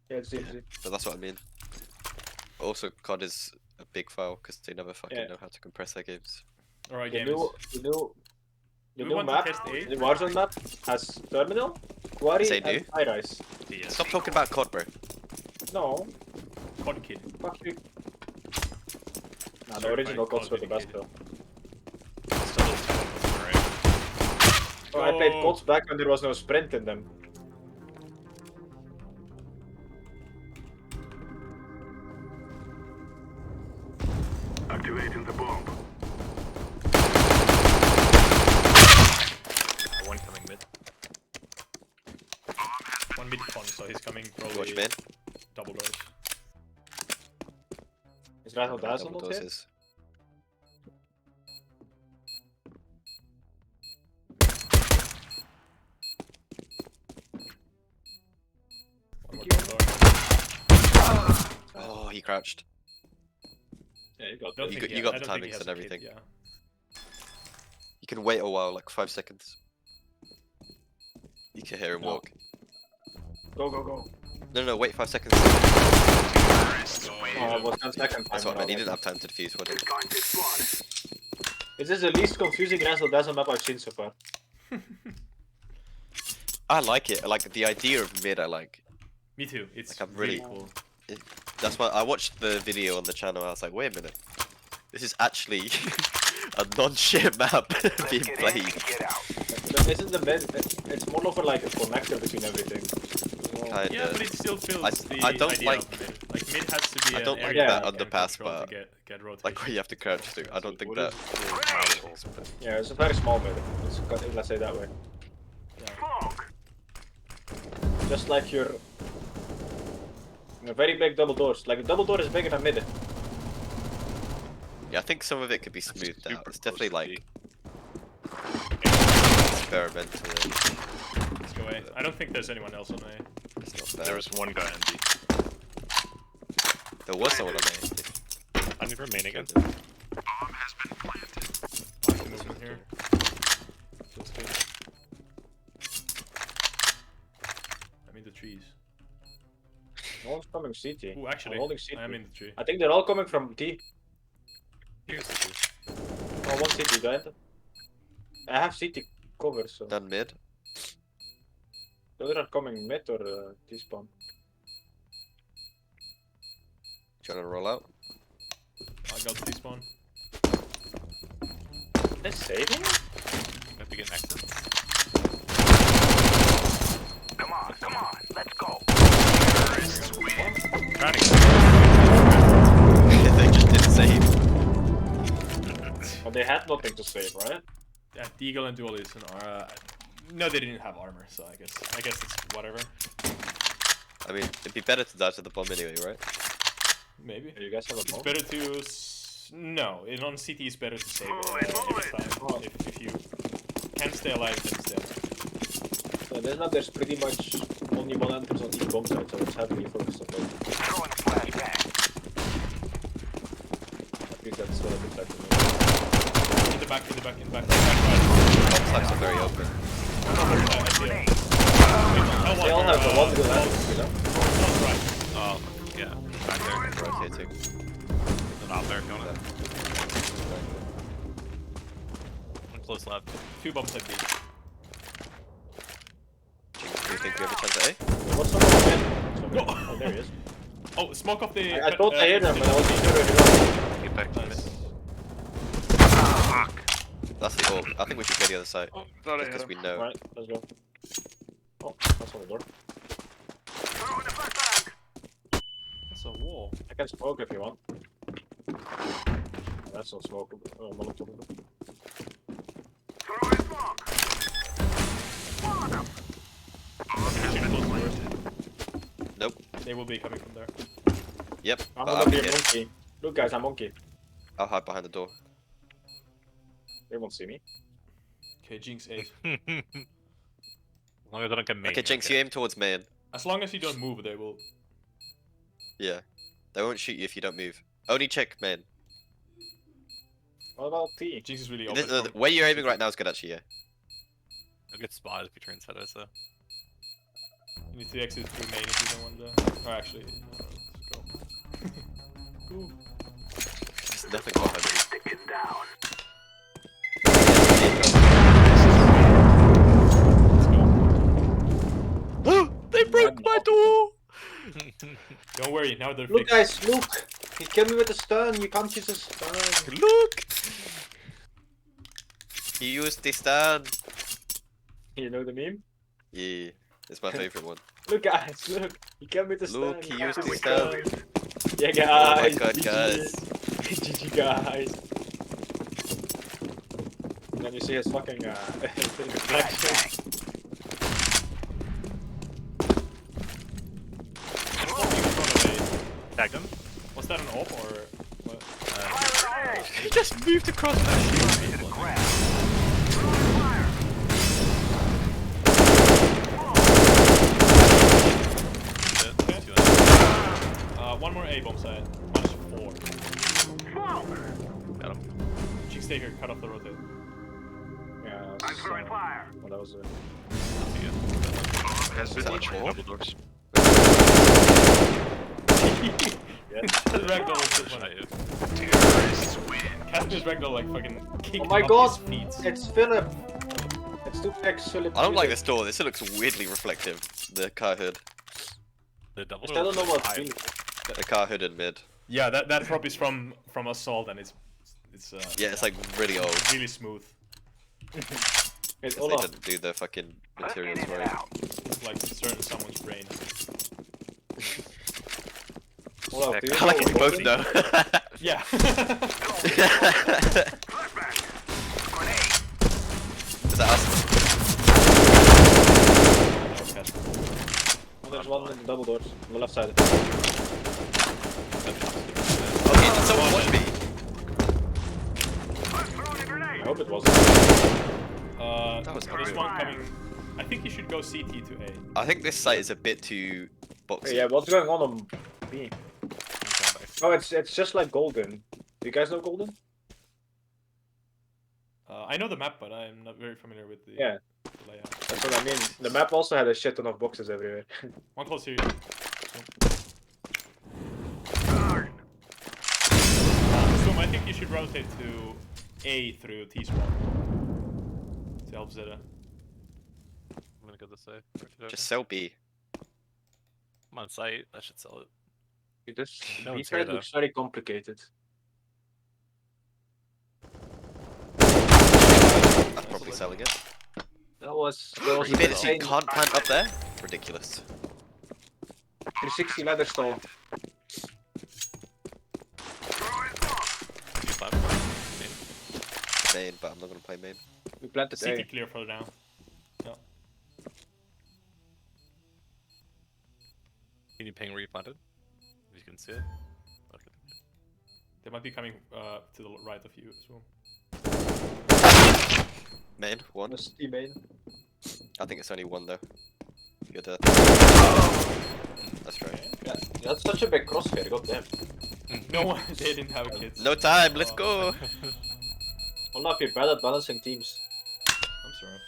Yeah, it's easy. So that's what I mean. Also, COD is a big file because they never fucking know how to compress their games. Alright, The gamers. new want to map, test A? the Warzone map, has Terminal, Quarry, Say and new? High Rise. Stop talking about COD, bro. No, COD kid. fuck you. Nah, the Certified original CODs were the best qualified though. Still right? Oh, I played Go. CODs back when there was no sprint in them. Activating the bomb. One coming mid. One mid con, so he's coming probably Watch mid. double doors. Is RazzleDazzle Double not doors here? is. One more double door. Oh, he crouched. Yeah, you got Don't You think got- he- you got I the don't think he timings has and a kid, everything. yeah. You can wait a while, like 5 seconds. You can hear him No. walk. Go, go, go. No, wait 5 seconds. Oh, it was 10 second That's time. what I meant. He didn't have time to defuse, what did This is the least confusing RazzleDazzle map I've seen so far. I like it. Like the idea of mid. I like. Me too. It's Like, I'm really really- cool. That's why I watched the video on the channel. I was like, wait a minute. This is actually a non-shit map being played. But isn't the mid? It's more of a, like a connector between everything. Kinda. Yeah, but it still fills the I don't idea like- of mid. Like mid has to be I an don't like area that you can underpass control part. to get rotation. Like where you have to crouch to. I don't think What that. is Yeah, it's a very small mid. Let's say it that way. Just like your very big double doors. Like the double door is bigger than mid. Yeah, I think some of it could be smoothed super out. It's close definitely to like B. experimental. Let's go A. I don't think there's anyone else on A. It's not bad. There was one guy in B. There was someone on there. I need remain again. I can move in here. Feels good. I'm in the trees. No one's coming CT. Ooh, actually, I'm holding CT. I am in the tree. I think they're all coming from T. Here's the two. Oh, one CT, go ahead. I have CT cover, so Done mid. those are coming mid or T spawn. Trying to roll out. I got T-spawn. They're saving? Might be getting exit. Come on, let's go. Trying to They just didn't save. But they had nothing to save, right? Yeah, Deagle and Duel is an no, they didn't have armor, so I guess it's whatever. I mean, it'd be better to die to the bomb anyway, right? Maybe. Do you guys have a It's bomb? better to no. On CT, it's better to save every time. Oh. If you can stay alive, then stay alive. Yeah, this map there's pretty much only one entrance on each bomb side, so it's heavily focused on both. Throwing a flashbang. At least that's what I've been trying to do. In the back. Bomb sites are very open. They all have the one good entrance, you know? Right. Oh, yeah. Back there. Rotating. They're not there, going in. One close left. Two bombs at B. Do you think we have a chance at A? What's up with him? No. Oh, there he is. Oh, smoke off the. I thought I heard him, but I wasn't sure where he was. Get back to mid. Nice. That's the goal. I think we should go the other side. Oh, thought I Just hit because him. we know. Right, let's go. Oh, that's on the door. Throwing a flashbang. That's a wall. I can smoke if you want. That's not smoke. Molotov. Throwing smoke. Walling them. Nope. They will be coming from there. Yep. I'm But gonna I'll be be a here. monkey. Look guys, I'm monkey. I'll hide behind the door. They won't see me. Okay, Jinx A. As long as I don't get main. Okay, Jinx, you aim towards main. As long as you don't move, they will. Yeah. They won't shoot you if you don't move. Only check main. What about T? Jinx is really open. The way you're aiming right now is good actually, yeah. I'll get spotted if you turn inside us though. You need to exit through main if you don't want to. Or actually, let's go. Ooh. There's nothing behind me. Sticking down. Let's go. They broke my door! Don't worry, now they're Look, fixed. guys, look! He killed me with a stun. You can't use a stun. Look! He used the stand. You know the meme? Yeah, it's my favorite one. Look, guys, look! He killed me with a stun. Look, he used can't the use a stun. Yeah, guys. Oh my god, GG. guys. GG, guys. And then you see his fucking reflection. Tagged him. Was that an op or what? Fire in the He just moved across that shit. Hit a grab. Throwing fire. One more A bomb side. Minus 4. Smoke. Got him. You can stay here, cut off the rotate. Yeah, I'm throwing fire. well, that was Was that a troll? Double doors. Ragdoll was so funny. Terrorists win. Caspian's Ragdoll like fucking kicked Oh my him off god! his feet. It's Philip! It's 2x Philip. I don't like this door. This looks weirdly reflective. The car hood. The double I still don't know what high. it's The car hood in mid. Yeah, that prop is from Assault and it's Yeah, it's like really old. really smooth. It's They Olaf. didn't do the fucking Let's get materials in and right. out. It's like certain someone's brain. Olaf, do you I like know it both Golden? though. Yeah. Flashbang. Grenade. Is that us? Oh, there's one in the double doors on the left side. Okay, did someone watch me? I'm throwing a I grenade. hope it wasn't. That was there's good. one coming. I think you should go CT to A. I think this site is a bit too boxy. Yeah, what's going on B? Oh, it's just like Golden. Do you guys know Golden? I know the map, but I'm not very familiar with the Yeah. layout. That's what I mean. The map also had a shit ton of boxes everywhere. One close here. Darn. So I think you should rotate to A through T spawn to help Zeta. I'm gonna go this way. Just sell B. I'm on site. I should sell it. This No B one's here, side though. looks very complicated. That's probably selling it. That was You made it so you insane. can't plant up there? Ridiculous. 360 ladder stall. Throwing smoke. You platform. Main, but I'm not gonna play main. We planted CT A. clear further down. Can you ping where you planted? If you can see it. Okay. They might be coming to the right of you as well. Main, one. Honest team main. I think it's only one though. You're dead. That's right. Yeah, that's such a big crosshair, goddamn. No one, they didn't have a kid. No time, let's Oh. go! Olaf, you're bad at balancing teams. I'm sorry.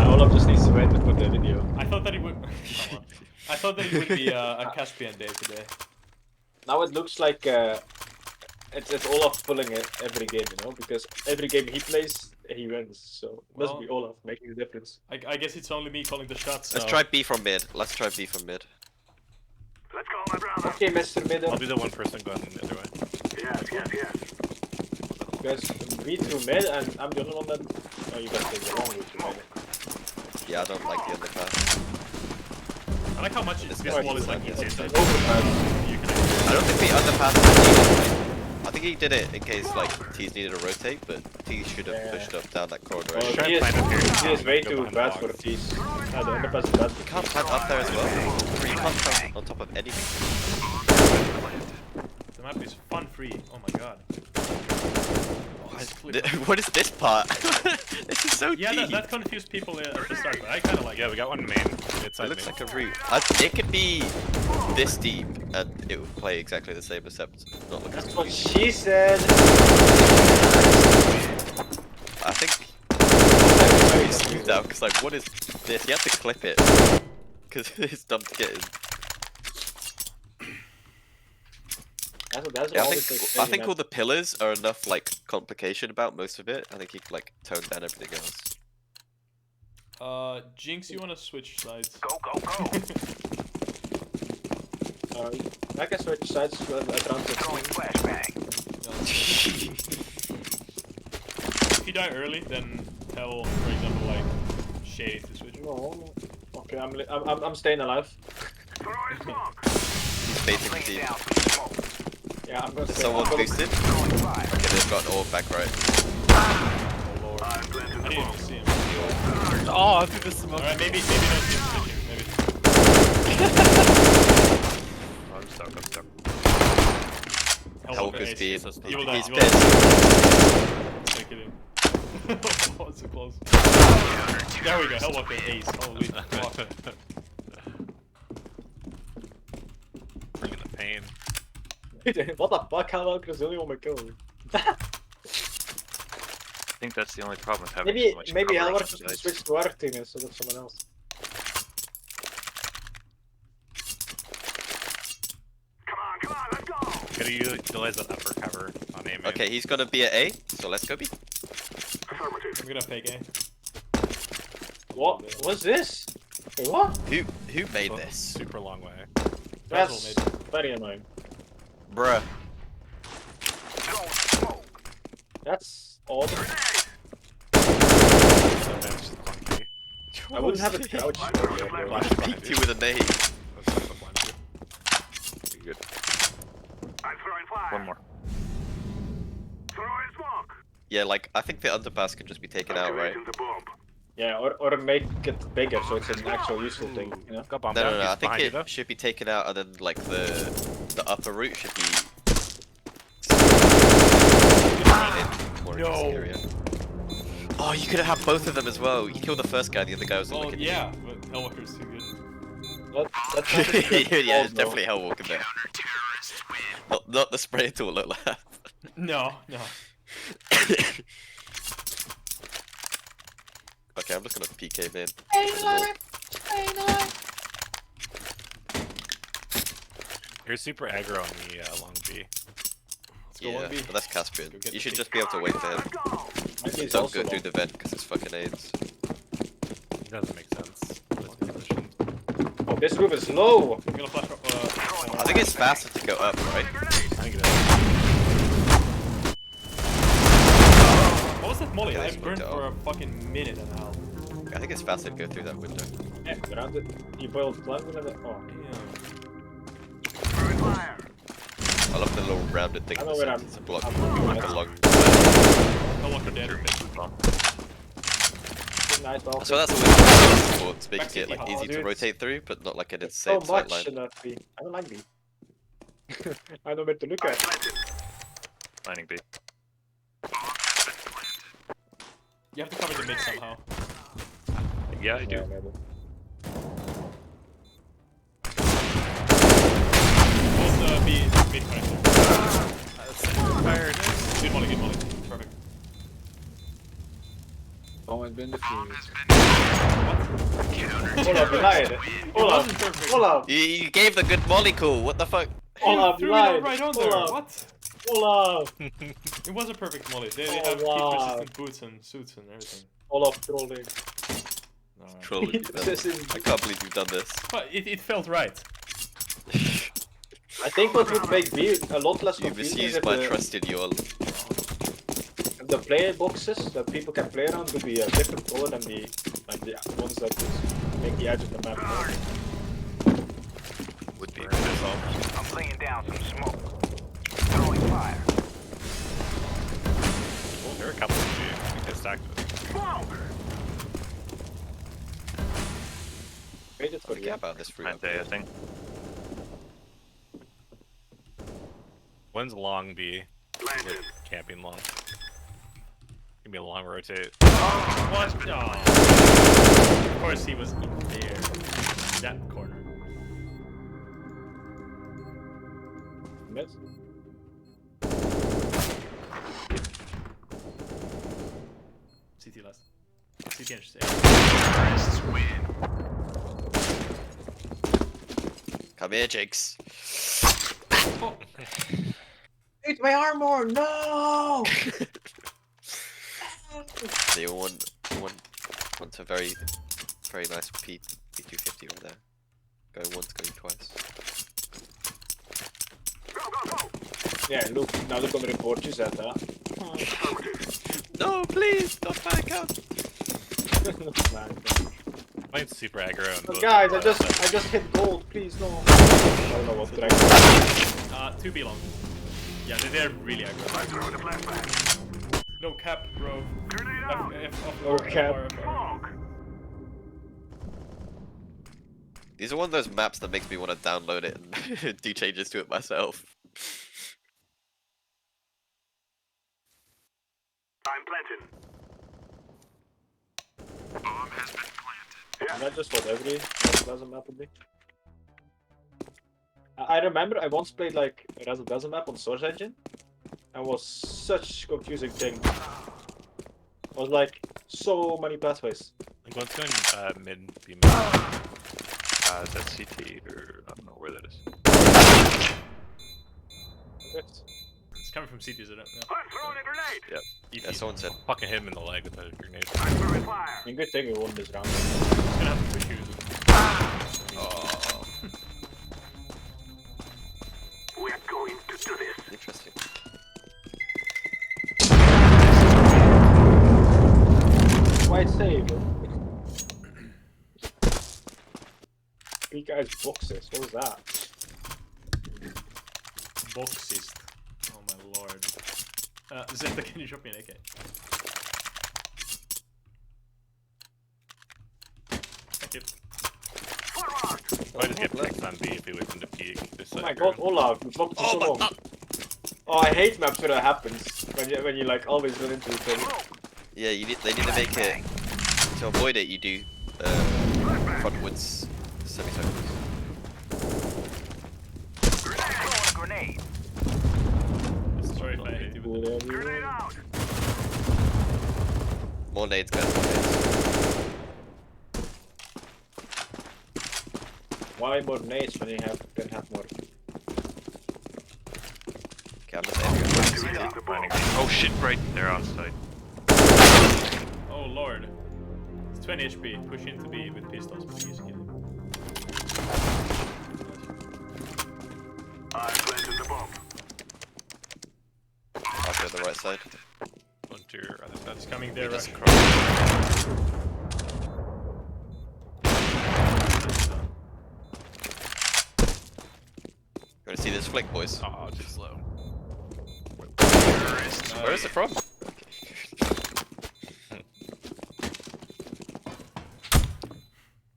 Olaf just needs to wait to put the video. I thought that it would. I thought that it would be a Caspian day today. Now it looks like it's Olaf pulling it every game, you know, because every game he plays, he wins. So it must Well- be Olaf making the difference. I guess it's only me calling the shots. Let's so- try B from mid. Let's try B from mid. Let's go, my brother. Okay, Mr. Middle. I'll be the one person going the other way. Yes, yes, yes. You guys read through mid, and I'm the only one that. Oh, you guys take the wrong route to mid. Yeah, I don't like the underpass. I like how much This this guy wall is is like like easier this. to Overpass. you can I don't think the underpass is needed. I think he did it in case like T's needed to rotate, but T should have Yeah. pushed up down that corridor. Well, Try he and is, plant up here. he is way Go too behind the bad box. for these. The underpass is bad. You can't plant up there as well. Or you can't plant on top of anything. The map is fun free. Oh my god. What is this part? This is so Yeah, deep. that confused people at the start, but I kind of like Yeah, it. we got one main. It's It looks like a route. It could be this deep, and it would play exactly the same, except not look as That's what confused. she said. I think it's very smooth out, because like, what is this? You have to clip it. because it's dumb to get in. That's Yeah, always I think all the pillars are enough like complication about most of it. I think you could like tone down everything else. Jinx, you wanna switch sides? Go, go, go. I can switch sides at round Throwing 16. flashbang. If you die early, then tell, for example, like Shady to switch. No. Okay, I'm staying alive. Throwing smoke. He's baiting the Laying team. down some smoke. Yeah, I'm gonna Is stay someone alive. boosted? Throwing fire. Okay, they've got an orb back right. Oh lord. I've planted I the didn't bomb. even see him. Oh, I think this smoke. Alright, maybe no team switching. Maybe. Oh, I'm stuck. Hellwalker's ace. being. You will die, He's you will die. dead. I'm kidding. Oh, it's so close. There we go, Hellwalker ace. Holy fuck. Bringing the pain. What the fuck? How long does only want me kill? I think that's the only problem with having Maybe so much maybe cover on Halvar the should sides. switch to our team instead of someone else. Come on, let's go. Gotta utilize that upper cover on aiming. Okay, he's gonna be at A, so let's go B. Affirmative. I'm gonna fake A. What? What's this? Wait, what? Who made this? Super long way. That's Razzle, very annoying. Bruh. Throwing smoke. That's odd. So that's just clunky. I wouldn't have it crouched. Flash behind Peeked you. you with a nade. That's the blind you. Pretty good. I'm throwing fire. One more. Throwing smoke. Yeah, like I think the underpass could just be taken out, right? Activating the bomb. Yeah, or make it bigger so it's an actual useful thing, you know? Got bombed No, down. no, no. He's I think behind you, though. it should be taken out, and then like the upper route should be more No. interesting area. Oh, you could have had both of them as well. You killed the first guy, the other guy was Well, looking. yeah, but Hellwalker's too good. That's not a good Yeah, call, it's bro. definitely Hellwalker there. Not the spray tool at left. No, no. Okay, I'm just gonna PK man. You're super aggro on the long B. Let's go Yeah, 1B. but that's Caspian. Go get You the should pick. just be able to wait for him. Let's go. Maybe it's Don't also go through long. the vent because it's fucking AIDS. It doesn't make sense. This position. Oh, this roof is low! I'm gonna flash up. I think it's faster to go up, right? I think it is. What was that molly? Okay, I this burned worked for a fucking minute and a half. I think it's faster to go through that window. Yeah, around it. You boiled climbing and oh. Damn. Throwing fire. I love the little rounded thing I in know the where center I'm- to block I'm like a looking long. Hellwalker dead. Nice ball. So that's always sports, making Back it like city. easy Oh, to dude. rotate through, but not like an There's so insane sight much in line. that B. I don't like B. I know where to look at. Planted. Lining B. You have to cover the mid somehow. Yeah, I do. Yeah, maybe. Both B mid connector. Fired. Good molly, good molly. Perfect. Bomb has been defused. Olaf lied. Olaf, Olaf, You gave the good molly call. What the fuck? Olaf threw it lied. right on there. Olaf, What? Olaf, It was a perfect molly. They Oh, have wow. heat resistant boots and suits and everything. Olaf trolling. No. Trolling you, man. This is- I can't believe you've done this. But it felt right. I think what would make B a lot less You confusing is misused if my the, trust in you all. the player boxes that people can play around would be a different color than the ones that just make the edge of the map. Would be. I'm laying down some smoke. Throwing fire. Oh, there are a couple of B. I think they stacked it. Smoke. Waited for Forget you. about this free Plant A, I think. One's long B. Planted. Camping long. Give me a long rotate. What? No. Of course he was in there. That corner. Miss. CT last. CT and just Come here, Jakes. It's my armor! No! They want a very nice P250 over there. Going once, going twice. Yeah, look, now they're gonna report you, Zeta. No, please, don't panic out. Playing super aggro on But both. guys, I just hit gold, please no. I don't know what track. 2B long. Yeah, they're really aggro. No cap, bro. No cap. These are one of those maps that makes me want to download it and do changes to it myself. I'm planting. Bomb has been planted. Not just what every RazzleDazzle map would be. I remember I once played like a RazzleDazzle map on Source Engine. And was such confusing thing. It was like so many pathways. I'm going to go in mid, B mid. That's CT, or I don't know where that is. It's coming from CT, isn't it? Yeah. I'm throwing a grenade. Yep. Yeah, someone said. Fucking hit him in the leg with a grenade. I'm throwing fire. And good thing we won this round. It's gonna have to push you. Oh, We're going to do this. interesting. Quite safe. Big guys boxes, what was that? Boxist. Oh my lord. Zeta, can you drop me an AK? Thank you. Forward. Might just get picked on B if he went into peak. This Oh my god, Olaf, you blocked for so long. Oh, I hate maps where that happens. When you like always run into each other. Yeah, they need to make it to avoid it. You do frontwards semicircles. Throwing a grenade. Sorry if I hit you with the... Grenade out. More nades, guys. More nades. Why more nades when you can have more? Okay, I'm just aiming at The bomb. Oh shit, right there on site. Oh lord. It's 20 HP. Push into B with pistols, please. Kill him. I'm planting the bomb. I'll go to the right side. One to your other side. It's coming there, just right? You wanna see this flick, boys? Oh, too slow. Where is it from?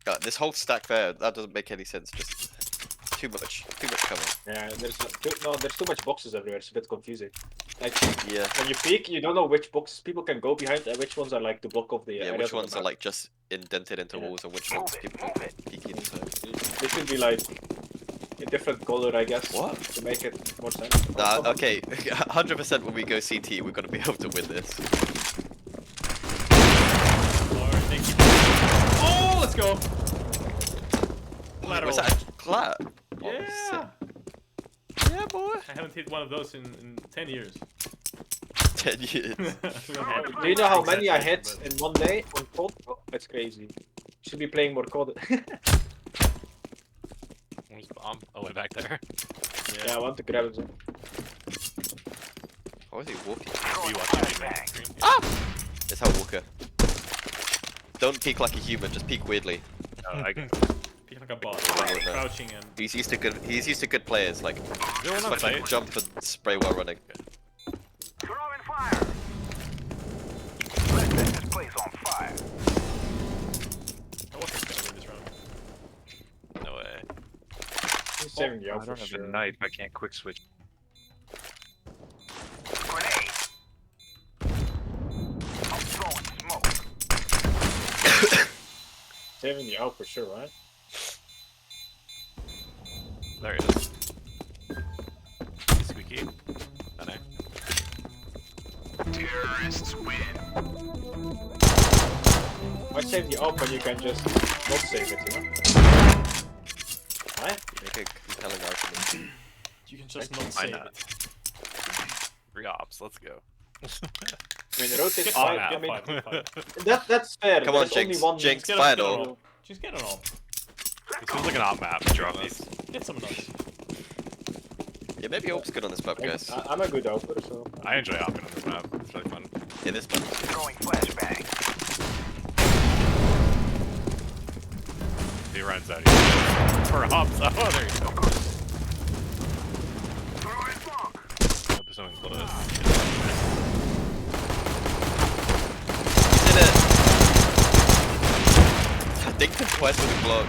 God, this whole stack there, that doesn't make any sense. Just too much cover. Yeah, there's too much boxes everywhere. It's a bit confusing. Like Yeah. when you peek, you don't know which boxes people can go behind and which ones are like the block of the. Yeah, areas which of the ones are map. like just indented into Yeah. walls and which ones people peeking inside. They should be like a different color, I guess. What? To make it more sense. Nah, okay, 100% when we go CT, we're gonna be able to win this. Lord, thank you. Oh, let's go! Lateral. Was that clat? Oh, Yeah! sick. Yeah, boy. I haven't hit one of those in 10 years. 10 years. Do you know how many I hit in one day on COD? Oh, that's crazy. Should be playing more COD. Where's bomb? Oh, way back there. Yeah, I want to grab it. How is he walking? Are you watching me, man? Stream? It's how Walker. Don't peek like a human, just peek weirdly. Peek like a bot. Yeah. Crouching and... He's used to good players, like Is there one on like site? jump and spray while running. Throwing fire. Let's set this place on fire. I wasn't gonna win this round. No way. He's saving the I out for don't have sure. a knife, I can't quick switch. Grenade. I'm throwing smoke. Saving the out for sure, right? There he is. Squeaky. I know. Terrorists win. Why save the out when you can just not save it, you know? Right? make a compelling argument. You can just not save not? it. 3 ops, let's go. I mean, rotate Get five. on I mean, five. that's fair. Come on, There's only Jinx. one. Jinx, Get on, get on final. all. Just get on all. This feels like an op map. Drop this. Get some nuts. Yeah, maybe Ope's good on this map, guys. I'm a good opener, so. I enjoy opping on this map. It's really fun. Yeah, this map. Throwing flashbang. He runs out here. For hops. Oh, there you go. Throwing smoke. Hope there's something close. Did it! I think the twice with a block.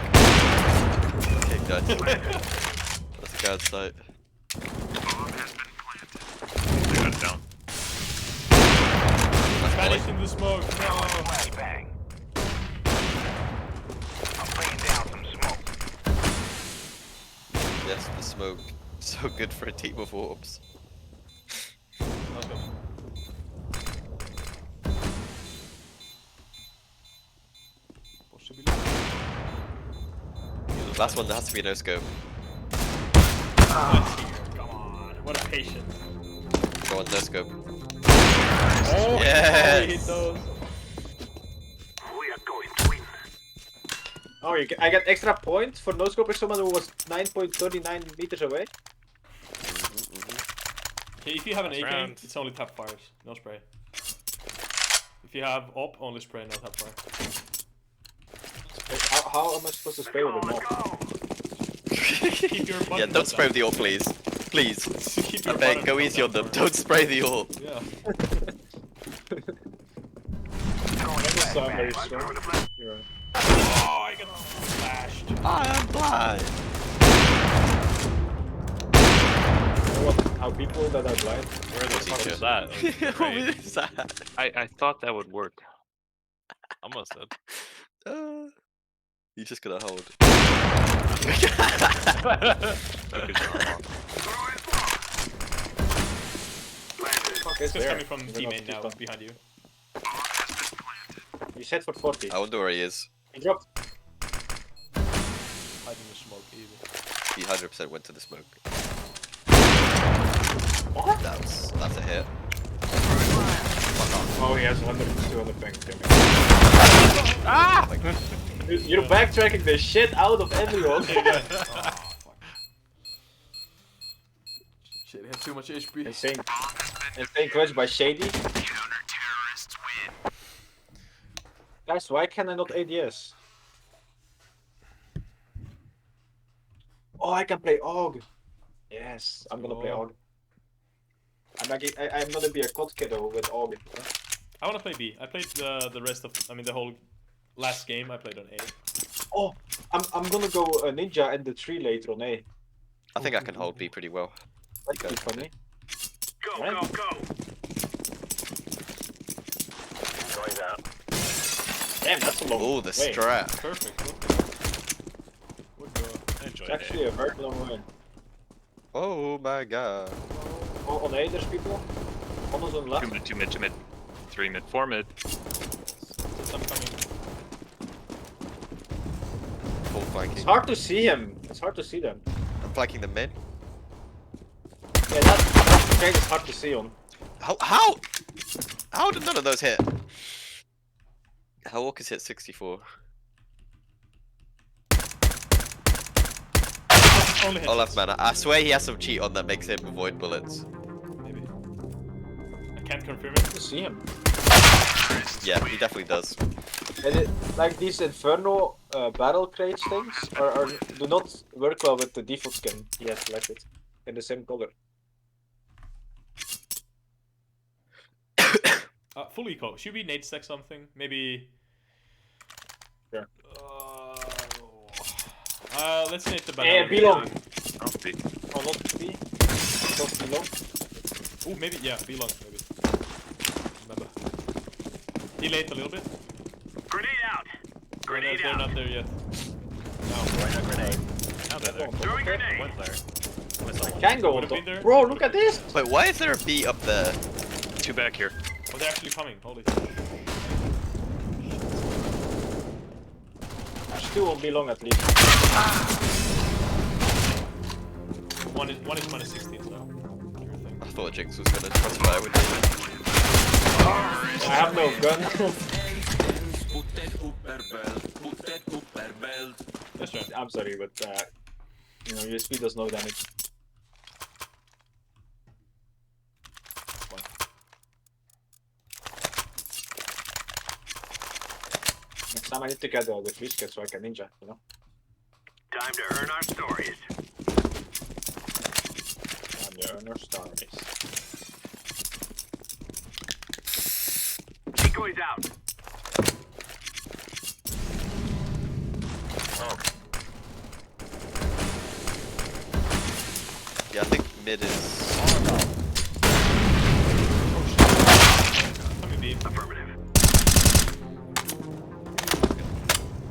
Okay, guys. That's a guard site. They got it down. Vanish in the smoke. No. Flashbang. I'm laying down some smoke. Yes, the smoke. So good for a team of orbs. Welcome. Possibly. Last one, there has to be no scope. Let's hear. Come on. What a patient. Go on, no scope. Oh, Yes. he hit those. We are going to win. Oh, I get extra points for no scoping someone who was 9.39 meters away. Okay, if you have an Last AK, round. it's only tap fires, no spray. If you have op, only spray, no tap fire. How am I supposed to spray with a mop? Keep your button Yeah, don't spray down. with the orb, please. Please. Keep I your beg, button go down easy on them. for- Don't spray the orb. Yeah. Throwing That was very flashbang. strong. You're right. Oh, I got flashed. I am blind. You know what? How people that are blind. Where the fuck teacher. is that? That was What great. is that? I thought that would work. Almost did. You just gotta hold. Look at your arm. Throwing smoke. Planted. Fuck It's is there? coming from We're D not main now, keep on. behind you. He's set for 40. I wonder where he is. He dropped. Hiding in the smoke, evil. He 100% went to the smoke. What? That's a hit. Oh, he has 100, 200 ping. Ah! You're backtracking the shit out of everyone. Oh, fuck. Shit, he had too much HP. Insane clutch by Shady. Guys, why can I not ADS? Oh, I can play AUG. Yes, I'm gonna play Oh. AUG. I'm gonna be a COD kiddo with AUG. I wanna play B. I played the rest of, the whole last game I played on A. Oh, I'm gonna go Ninja and the 3 later on A. I think I can hold B pretty well. That's pretty funny. Go, Right. go, go. Going out. Damn, that's a long Oh, the way. strat. Perfect. Would go. I enjoyed It's actually it. a very long way. Oh my god. Oh, on A, there's people. One is on left. 2 mid, 2 mid. 3 mid, 4 mid. I'm coming. Full It's flanking. hard to see him. It's hard to see them. I'm flanking the mid. Yeah, that's great. It's hard to see on. How did none of those hit? How Walker's hit 64. Only hit Oh, left man. I swear he has some cheat on that makes him avoid bullets. maybe. I can't confirm it. To see him. Yeah, he definitely does. And like these Inferno battle crates things do not work well with the default skin he has selected in the same color. Full eco. Should we nade stack something? Maybe. Sure. Let's nade the Hey, banana. be long. I'll see. Oh, not B. Not B long. Ooh, maybe, yeah, be long, maybe. Remember. He late a little bit. Grenade out. Grenade They're out. not there yet. Throwing a grenade. Now they're there. Throwing grenade. Went there. Can go on Would've top. been there. Bro, look at this! Wait, why is there a B up there? 2 back here. Oh, they're actually coming. Holy. There's 2 on B long at least. One is minus 16, so. Sure thing. I thought Jinx was gonna crossfire with me. I have no gun. That's right. I'm sorry, but you know, USB does no damage. Next time I need to get the fish kit so I can ninja, you know? Time to earn our stories. And you earn your stories. Decoys out. Yeah, I think mid is. Coming B. Affirmative.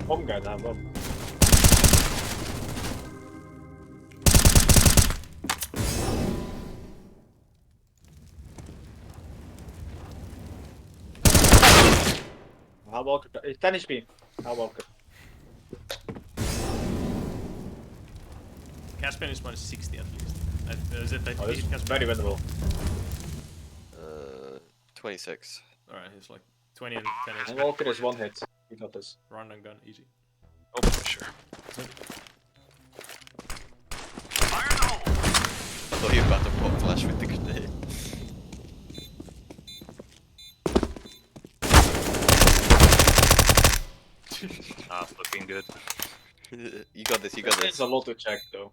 Bomb guy now, bomb. How about 10 HP? How about Caspian is minus 60 at least. Is it that Oh, this is Caspian? very winnable. 26. Alright, he's like 20 and 10 And HP. Walker is one hit. You got this. Run and gun, easy. Oh, for sure. Fire in the hole. I thought you were about to pop flash with the grenade. Not looking good. You got this, you got There's this. a lot to check though.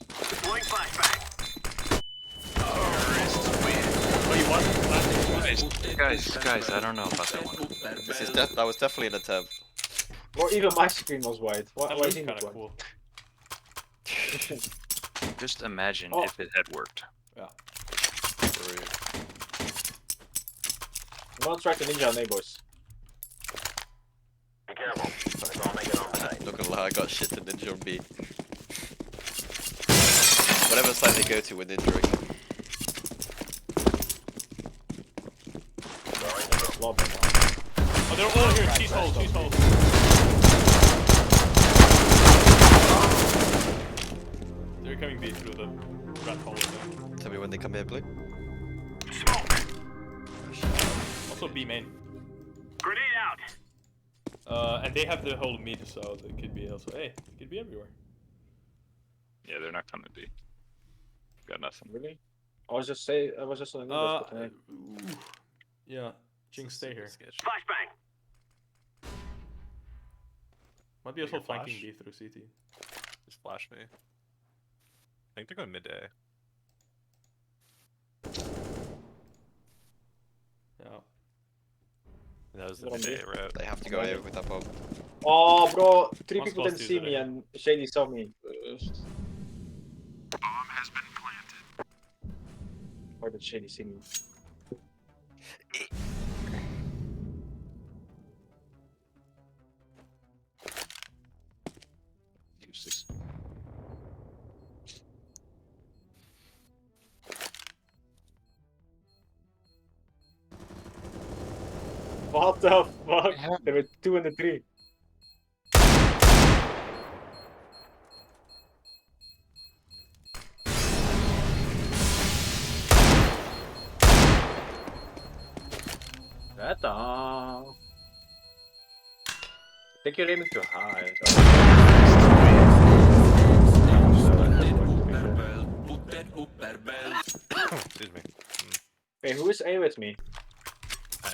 Deploying flashbang. Oh, you won? Guys, I don't know about that one. This is that was definitely an attempt. Or even my screen was white. Why That is looks he kinda not cool. Just imagine Oh. if it had worked. I'm gonna try to ninja on A, boys. Be careful. Let's all make it on tonight. Not gonna lie, I got shit to ninja on B. Whatever side they go to, we're ninjaing. Lob. Oh, they're all here. Cheese hole, cheese hole. They're coming B through the rat hole thing. Tell me when they come here, Blue. Smoke. Also B main. Grenade out. And they have the whole mid, so they could be also. Hey, they could be everywhere. Yeah, they're not coming to be. Got nothing. Really? I was just on the Yeah. Jinx, stay here. Flashbang. Might be also Take a flanking flash. B through CT. Just flash me. I think they're going mid A. Yeah. That was the They're on mid B. A route. They have to go here with that bomb. Oh, bro! 3 Must people close didn't to see you me today. and Shady saw me. Why did Shady see me? Useless. What the fuck? There were 2 and 3. That I think you're aiming too high. Excuse me. Hey, who is A with me? I am.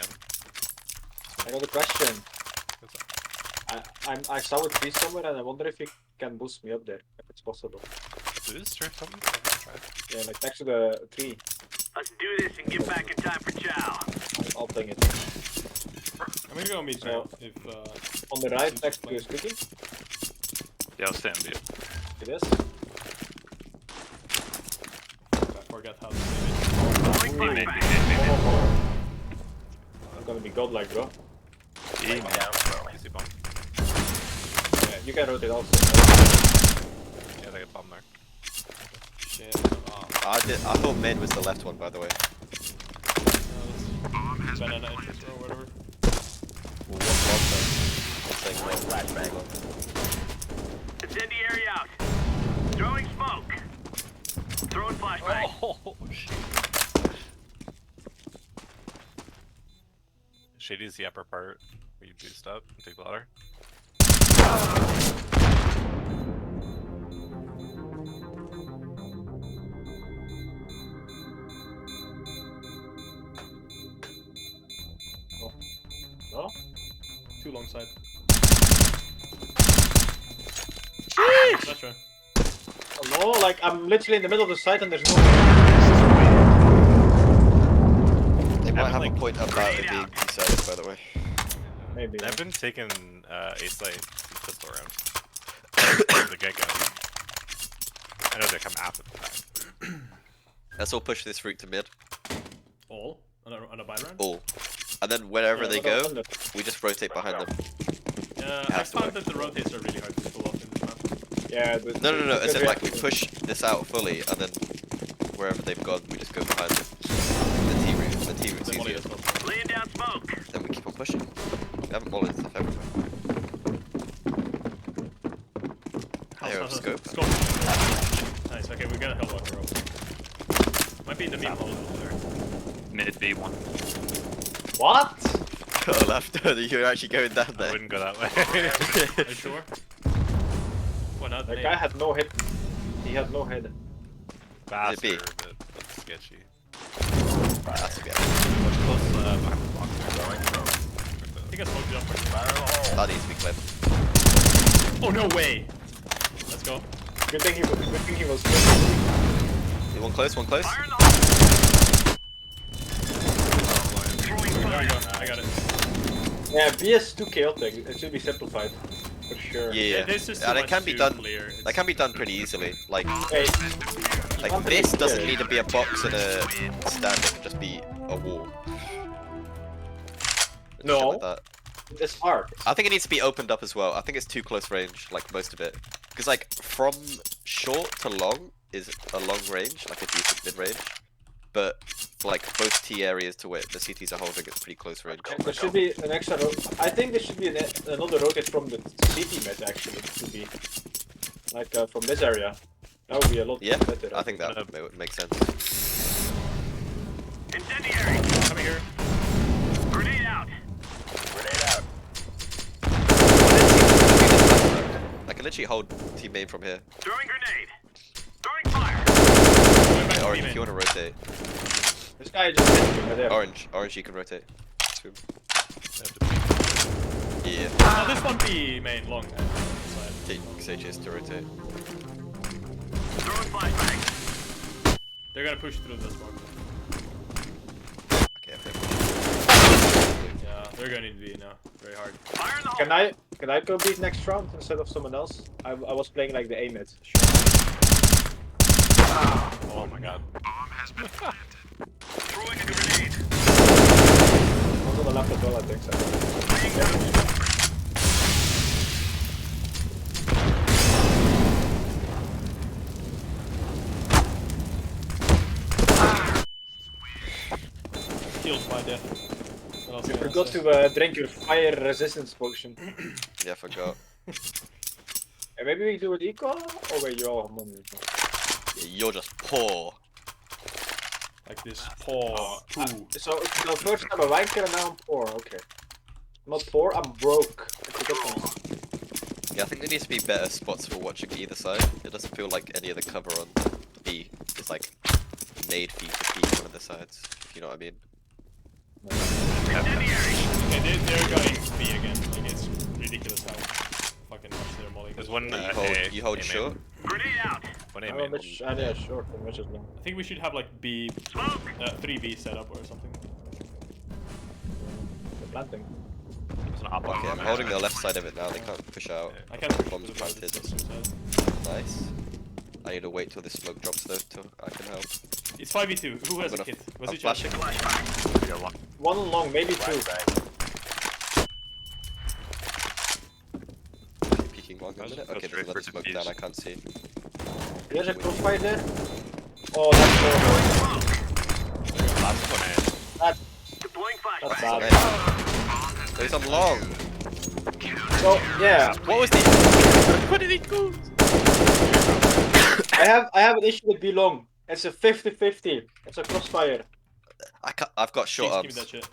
I got a question. What's up? I saw a tree somewhere and I wonder if you can boost me up there, if it's possible. Is this straight something? I haven't tried. Yeah, like next to the tree. Let's do this and get back in time for chow. I'll ping it. I'm gonna go mid now. If On the right, next to your squeaky. Yeah, I'll stand it. It is. I forgot how to do Deploying Mid, mid, flashbang. I'm gonna be godlike, bro. mid, mid. Easy bomb. Yeah, you can rotate also. Yeah, they got bomb there. it. Shit. I thought mid was the left one, by the way. Banana entrance or whatever. Well, what's left then? I'm saying left. It's Incendiary out. Throwing smoke. Throwing flashbang. Oh shit. Shady's the upper part where you boost up and take the ladder. No? Too long side. That's right. Oh, no, like I'm literally in the middle of the site and there's no. They might have like, a point about it being decided, by the way. Maybe. I've been taking a site pistol around from the get-go. I know they come after the fact. Let's all push this route to mid. All? On a buy round? All. And then wherever Yeah, they what go, about under? we just rotate behind them. I has to found work. that the rotates are really hard to pull off in this map. Yeah, No, as in like we push this out fully, and then wherever they've gone, we just go behind them. The T route's Then molly easier. as well. Laying down smoke. Then we keep on pushing. We haven't mollied stuff everywhere. Higher scope. Scope. Nice, okay, we got a hell of a row. Might be in the meat hole there. Mid B1. What? Oh, left. You're actually going down I there. wouldn't go that way. Are you sure? What, not That guy had no hit. He had no head. Faster, B? but that's sketchy. Has to be out. Close behind the box there. I think I smoked jumper. That needs to be clipped. Oh, no way! Let's go. Good thing he was. One close, one close. Fire in the hole. There we go, I got it. Yeah, B is too chaotic. It should be simplified. For sure. Yeah, This is too and it much can be to done. clear. That can be done pretty easily. Like Hey, this doesn't need to be a box and a stand. It can just be a wall. And No. shit like that. it's hard. I think it needs to be opened up as well. I think it's too close range, like most of it. Because like from short to long is a long range, like a decent mid range. But like both T areas to where the CTs are holding, it's pretty close range. There should be an extra. I think there should be another rotate from the CT mid actually. To be like from this area. That would be a lot Yeah, better. I think that would make sense. Incendiary. Coming here. Grenade out. I can literally hold team main from here. Throwing grenade. Throwing fire. Going back to Orange, B if you main. want to rotate. This guy just hit me right there. Orange, you can rotate. Swim. They have to be- Yeah, Oh, this one B main long. Side. take Sages to rotate. Throwing flashbang. They're gonna push through this one. Okay, Yeah, they're gonna need B now. Very hard. Fire in the hole. Can I go beat next round instead of someone else? I was playing like the A mid. Oh my god. Throwing a grenade. One's on the left as well, I think. So. Laying down smoke. Healed by death. What else You can I forgot say? to drink your fire resistance potion. Yeah, I forgot. And maybe we do it equal? Oh wait, you're all money. Yeah, you're just poor. Like this paw. Ooh. So first I'm a wanker and now I'm poor. Okay. I'm not poor, I'm broke. That's the difference. Yeah, I think there needs to be better spots for watching either side. It doesn't feel like any of the cover on B is like made for you to peek one of the sides, if you know what I mean. Incendiary. Okay, they're going B again. Like it's ridiculous how fucking much they're mulling. There's one You hold A short. main. Grenade out. One A I'm main. a bit yeah, short and much as long. I think we should have like B, Smoke. 3B set up or something. The planting. There's an hot Okay, I'm holding the left side of it now, they can't push out. I can't push Bombs with the planted. suicide. Nice. I need to wait till the smoke drops though, till I can help. It's 5v2. Who has a I'm kit? Was I'm it flashing. Flashbang. Yeah, one. One long, maybe two. Peeking long a That's- minute. that's Okay, there's straight another for smoke defuse. down, I can't see. There's a crossfire there. Oh, that's Last one A. Deploying that's flashbang. bad. There's a long. Well, yeah. What was the? What did he go? I have an issue with B long. It's a 50-50. It's a crossfire. I've got short Please give me arms. that shit.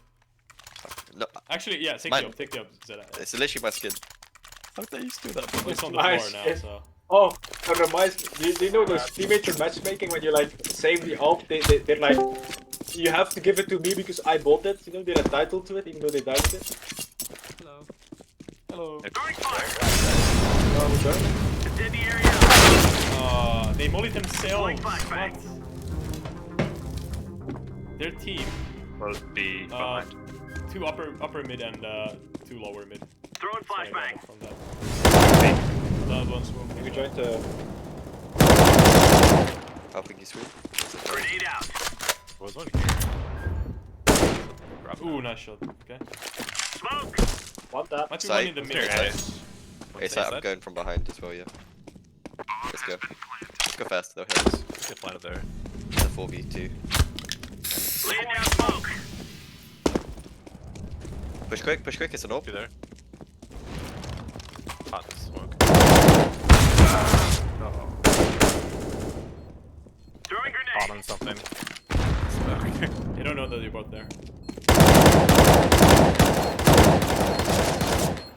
No, Actually, yeah, take Mine- the up, Zeta. it's literally my skin. How did I used to do that? It's on the Nice. floor now, so. Oh, that reminds me. Do you know those teammate matchmaking when you like save the alt? They're like, you have to give it to me because I bought it. You know, they're entitled to it even though they died with it. Hello. Hello. Throwing fire. Oh, okay. Dead the area. They mollied themselves. flashbang. What? Their team, Both B behind. 2 upper mid and 2 lower mid. Throwing So I got flashbang. it from that. That one's one. We joined the. Helping you swim. Grenade out. Was one here. Drop Ooh, nice shot. Okay. Smoke. Want that? Might be Side. one in the Let's mid. do it. guys. Okay, so I'm going from behind as well, yeah. Let's go. Let's go fast, though, heads. Get planted there. The 4v2. Laying down smoke. Push quick, it's an AWP. Two there. Hot smoke. Throwing grenade. Hot on something. Smoke. They don't know that you're both there.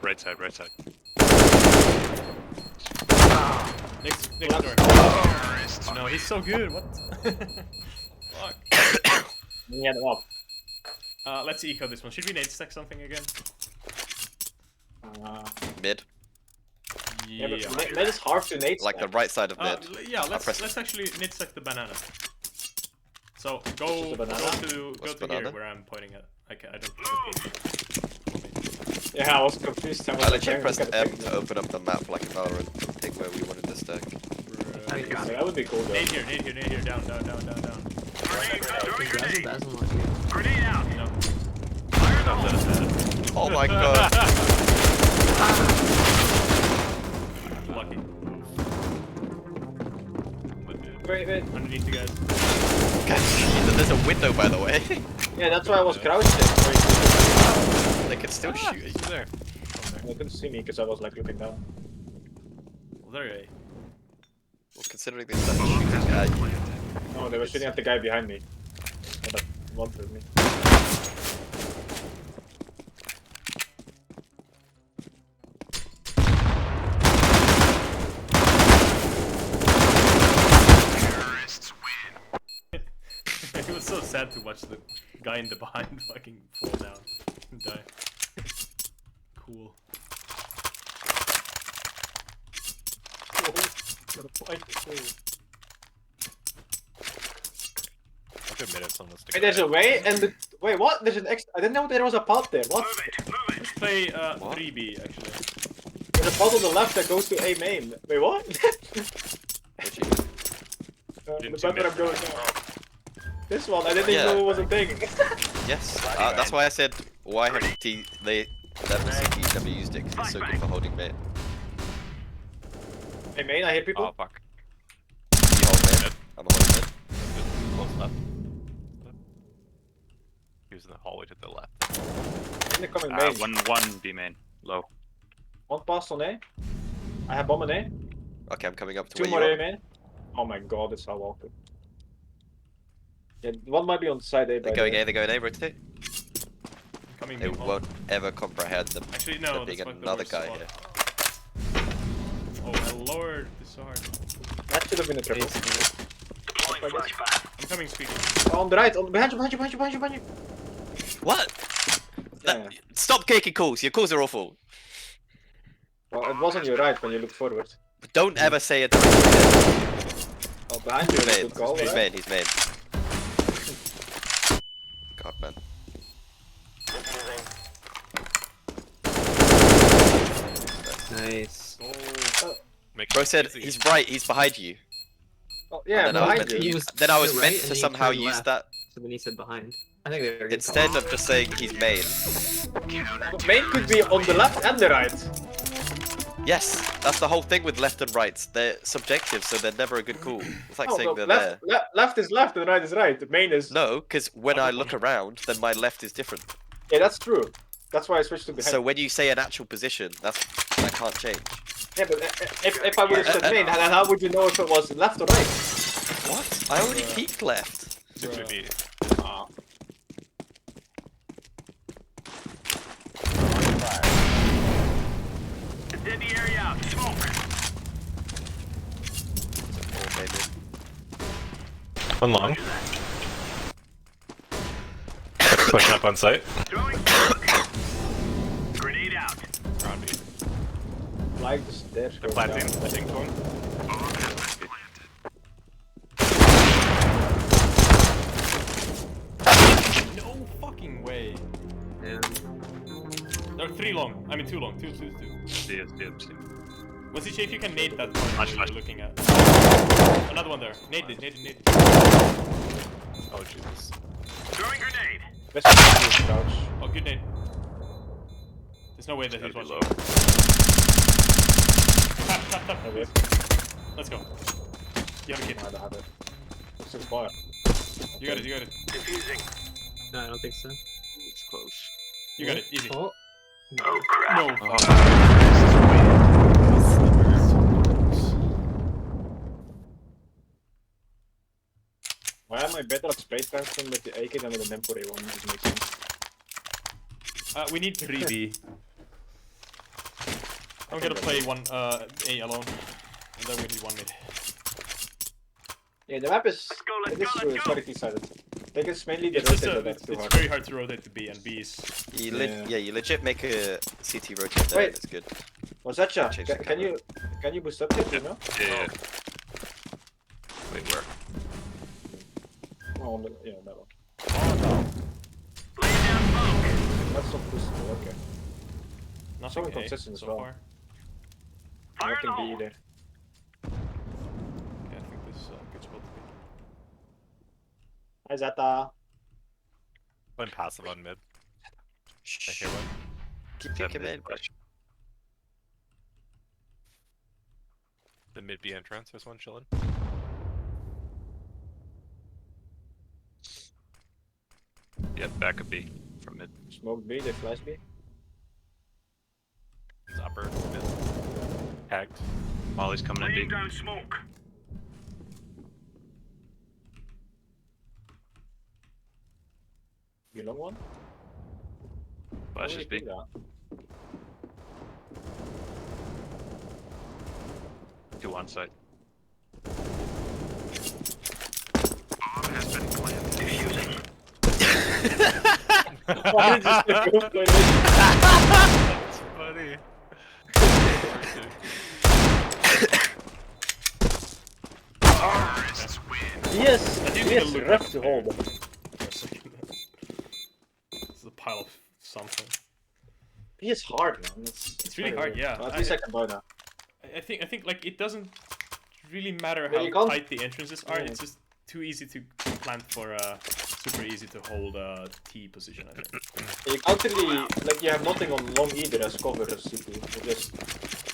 Right side, right side. Next door. Oh, no, he's so good. What? Fuck. Yeah, them up. Let's eco this one. Should we nade stack something again? Mid. Yeah, but that is hard to nade. Like the right side of mid. Yeah, press let's actually nade stack the banana. So Just go the banana? go What's to banana? here where I'm pointing at. Okay, I don't. Yeah, I was confused. I was I like, literally pressed look at the M thing. to open up the map like Valorant and take where we wanted to stack. Yeah, that would be cool though. Nade here, down. Grenade. Throwing grenade. RazzleDazzle. Grenade out. No. Fire in the hole. Oh my god. Lucky. Wait. Underneath you guys. There's a window, by the way. Yeah, that's why I was crouching. They can still shoot you. There. They couldn't see me because I was like looking down. Well, there you Well, considering they started shooting at you. No, they were shooting at the guy behind me. Yeah, that wanted me. It was so sad to watch the guy in the behind fucking fall down and die. Cool. I'll give minutes on this. Wait, there's a way and the wait. What? There's an extra. I didn't know there was a path there. What? Move it. Move it. Let's play 3B actually. There's a path on the left that goes to A main. Wait, what? What you- The Didn't map where I'm going now. This one, I didn't even Yeah. know it was a thing. Yes, that's why I said why haven't they never used it because it's so good for holding mid. Hey main, I hear people. Oh fuck. You hold mid, I'm holding mid. Close left. He was in the hallway to the left. They're coming main. One B main. Low. One pass on A. I have bomb on A. Okay, I'm coming up to Two where more you A are. main. Oh my god, it's how awkward. Yeah, one might be on side A. They're going A, rotate. Coming They big hole. won't ever comprehend them. Actually, no, there being that's like the another worst guy spot. here. Oh my lord, this is hard. That should have been a triple. Deploying flashbang. I'm coming speaking. Oh, on the right, behind you. What? Yeah. Stop taking calls. Your calls are awful. Well, it was on your right when you looked forward. Don't ever say it. He's Oh, behind you, main. good call, He's right? main. He's main. God, man. Nice. Make Bro it said easy. he's right. He's behind you. Oh, yeah, And then I was behind meant you. He was Then I was to the meant right, to and then he somehow turned use left. that So then he said behind. I think they were good instead calls. of just saying he's main. Main could be on the left and the right. Yes, that's the whole thing with left and rights. They're subjective, so they're never a good call. It's like Oh, saying no, they're left, there. left is left and right is right. The main is. No, because when I look around, then my left is different. Yeah, that's true. That's why I switched to behind. So when you say an actual position, that can't change. Yeah, but if I would have said main, then how would you know if it was left or right? What? I already peeked left. Literally. Ah. Did the area out. Smoke. Oh, maybe. One long. Pushing up on site. Throwing smoke. Grenade out. Around me. Like the stairs. They're planting. I think one. No fucking way. Yeah. There are 3 long. I mean 2 long. Two. See. What's it, if you can nade that point Flash, you're flash. looking at? Another one there. Nade it. Oh Jesus. Throwing grenade. Let's just crouch. Oh, good nade. There's no way that Gotta he's be watching. low. Tap. Okay. Let's go. You have a kid. I have it. This is fire. You got it. Defusing. No, I don't think so. It's close. You got it. Easy. Oh. Oh crap. No. Why am I better at spray testing with the AK than with the temporary one? This makes sense. We need 3B. I'm gonna play one A alone, and then we need 1 mid. Yeah, the map is. Let's It is go, true, let's it's go. very two-sided. They can mainly the It's just rotate a, that it's too hard. very hard to rotate to B, and B is Yeah, you legit make a CT rotate there. Wait. That's good. Was that ya? Change the Can you boost up here? You know? Yeah. Wait, where? Oh, yeah, that one. Laying down smoke. That's not boostable. Okay. nothing So A inconsistent as so well. far. Fire in the Nothing B hole. either. Yeah, I think this is a good spot to be. Hi Zeta. One passive on mid. I hear one. Keep your command. The mid B entrance. There's one chilling. Yeah, back a B from mid. Smoke B, they flash B. It's upper mid. Hacked. Molly's coming in Laying B. down smoke. You long one? Flash Why is would you B. do that? Two on site. Defusing. Why did you just go for it? That's funny. Yes! I think we Yes, can look rough up to there hold. for a second. This is a pile of something. B is hard, man. It's really kinda hard, weird. yeah. At least I can buy that. I think like it doesn't really matter Yeah, how you can't- tight the entrances are. Yeah. It's just too easy to plant for super easy to hold a T position. I think. You can't really, like, you have nothing on long either as cover as CP. You just,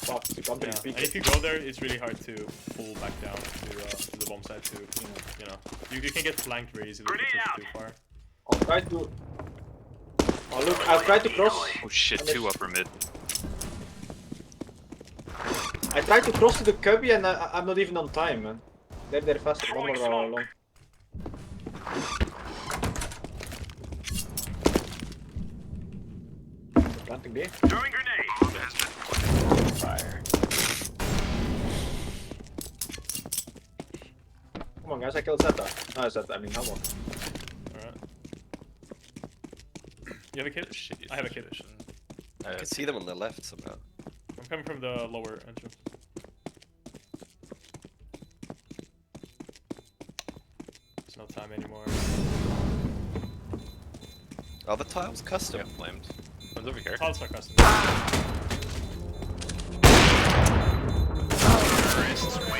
fuck, you can't really Yeah. peek And if it. you go there, it's really hard to pull back down to the bomb site. You can get flanked very easily if you Grenade push out. too far. I'll try to... Oh look, I'll try to cross. Oh shit, two upper mid. I tried to cross to the cubby and I'm not even on time, man. They're faster. One more long. Planting B. Throwing grenade. Fire. Come on guys, I killed Zeta. No, Zeta, I mean Hammer. Alright. You have a kid? Shitty I have a kid. situation. I can see them on the left somehow. I'm coming from the lower entrance. There's no time anymore. Are the tiles custom? Got flamed. One's over here. Tiles are custom.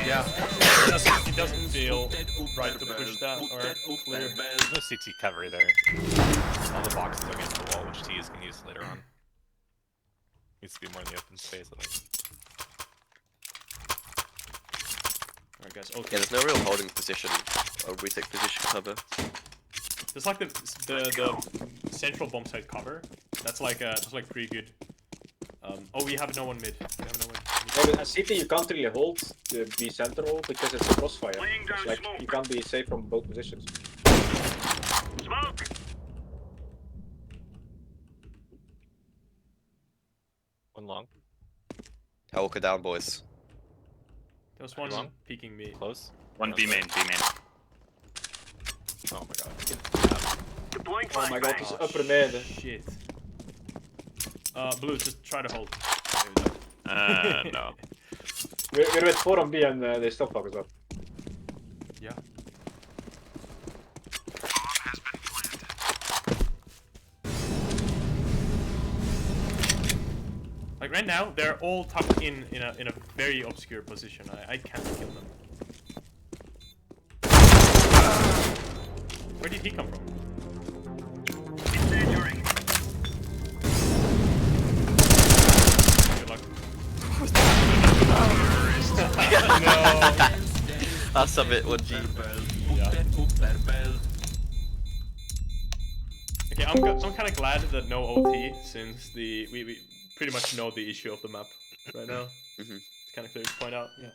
Yeah. It doesn't feel right to push that or clear. There's no CT cover there. All the boxes are against the wall, which T is going to use later on. Needs to be more in the open space, I think. Alright guys, Yeah, okay. there's no real holding position or retake position cover. There's like the central bomb site cover, That's like pretty good. Oh, we have no one mid. We have no one. Yeah, but at CT you can't really hold the B center hold because it's a crossfire. It's like you can't be safe from both positions. Smoke! One long. Hellwalker down, boys. There was one Long? peeking me. Close. One B main, B main. Oh my god. Deploying Oh my god, flashbang. he's upper mid. Shit. Blue, just try to hold. No. We're with 4 on B and they still fuck us up. Yeah. Like right now, they're all tucked in a very obscure position. I can't kill them. Where did he come from? Incendiary. Good luck. No. That's a bit 1G. Okay, I'm kind of glad that no OT, since we pretty much know the issue of the map right now. Mhm. It's kind of clear to point out. Yeah.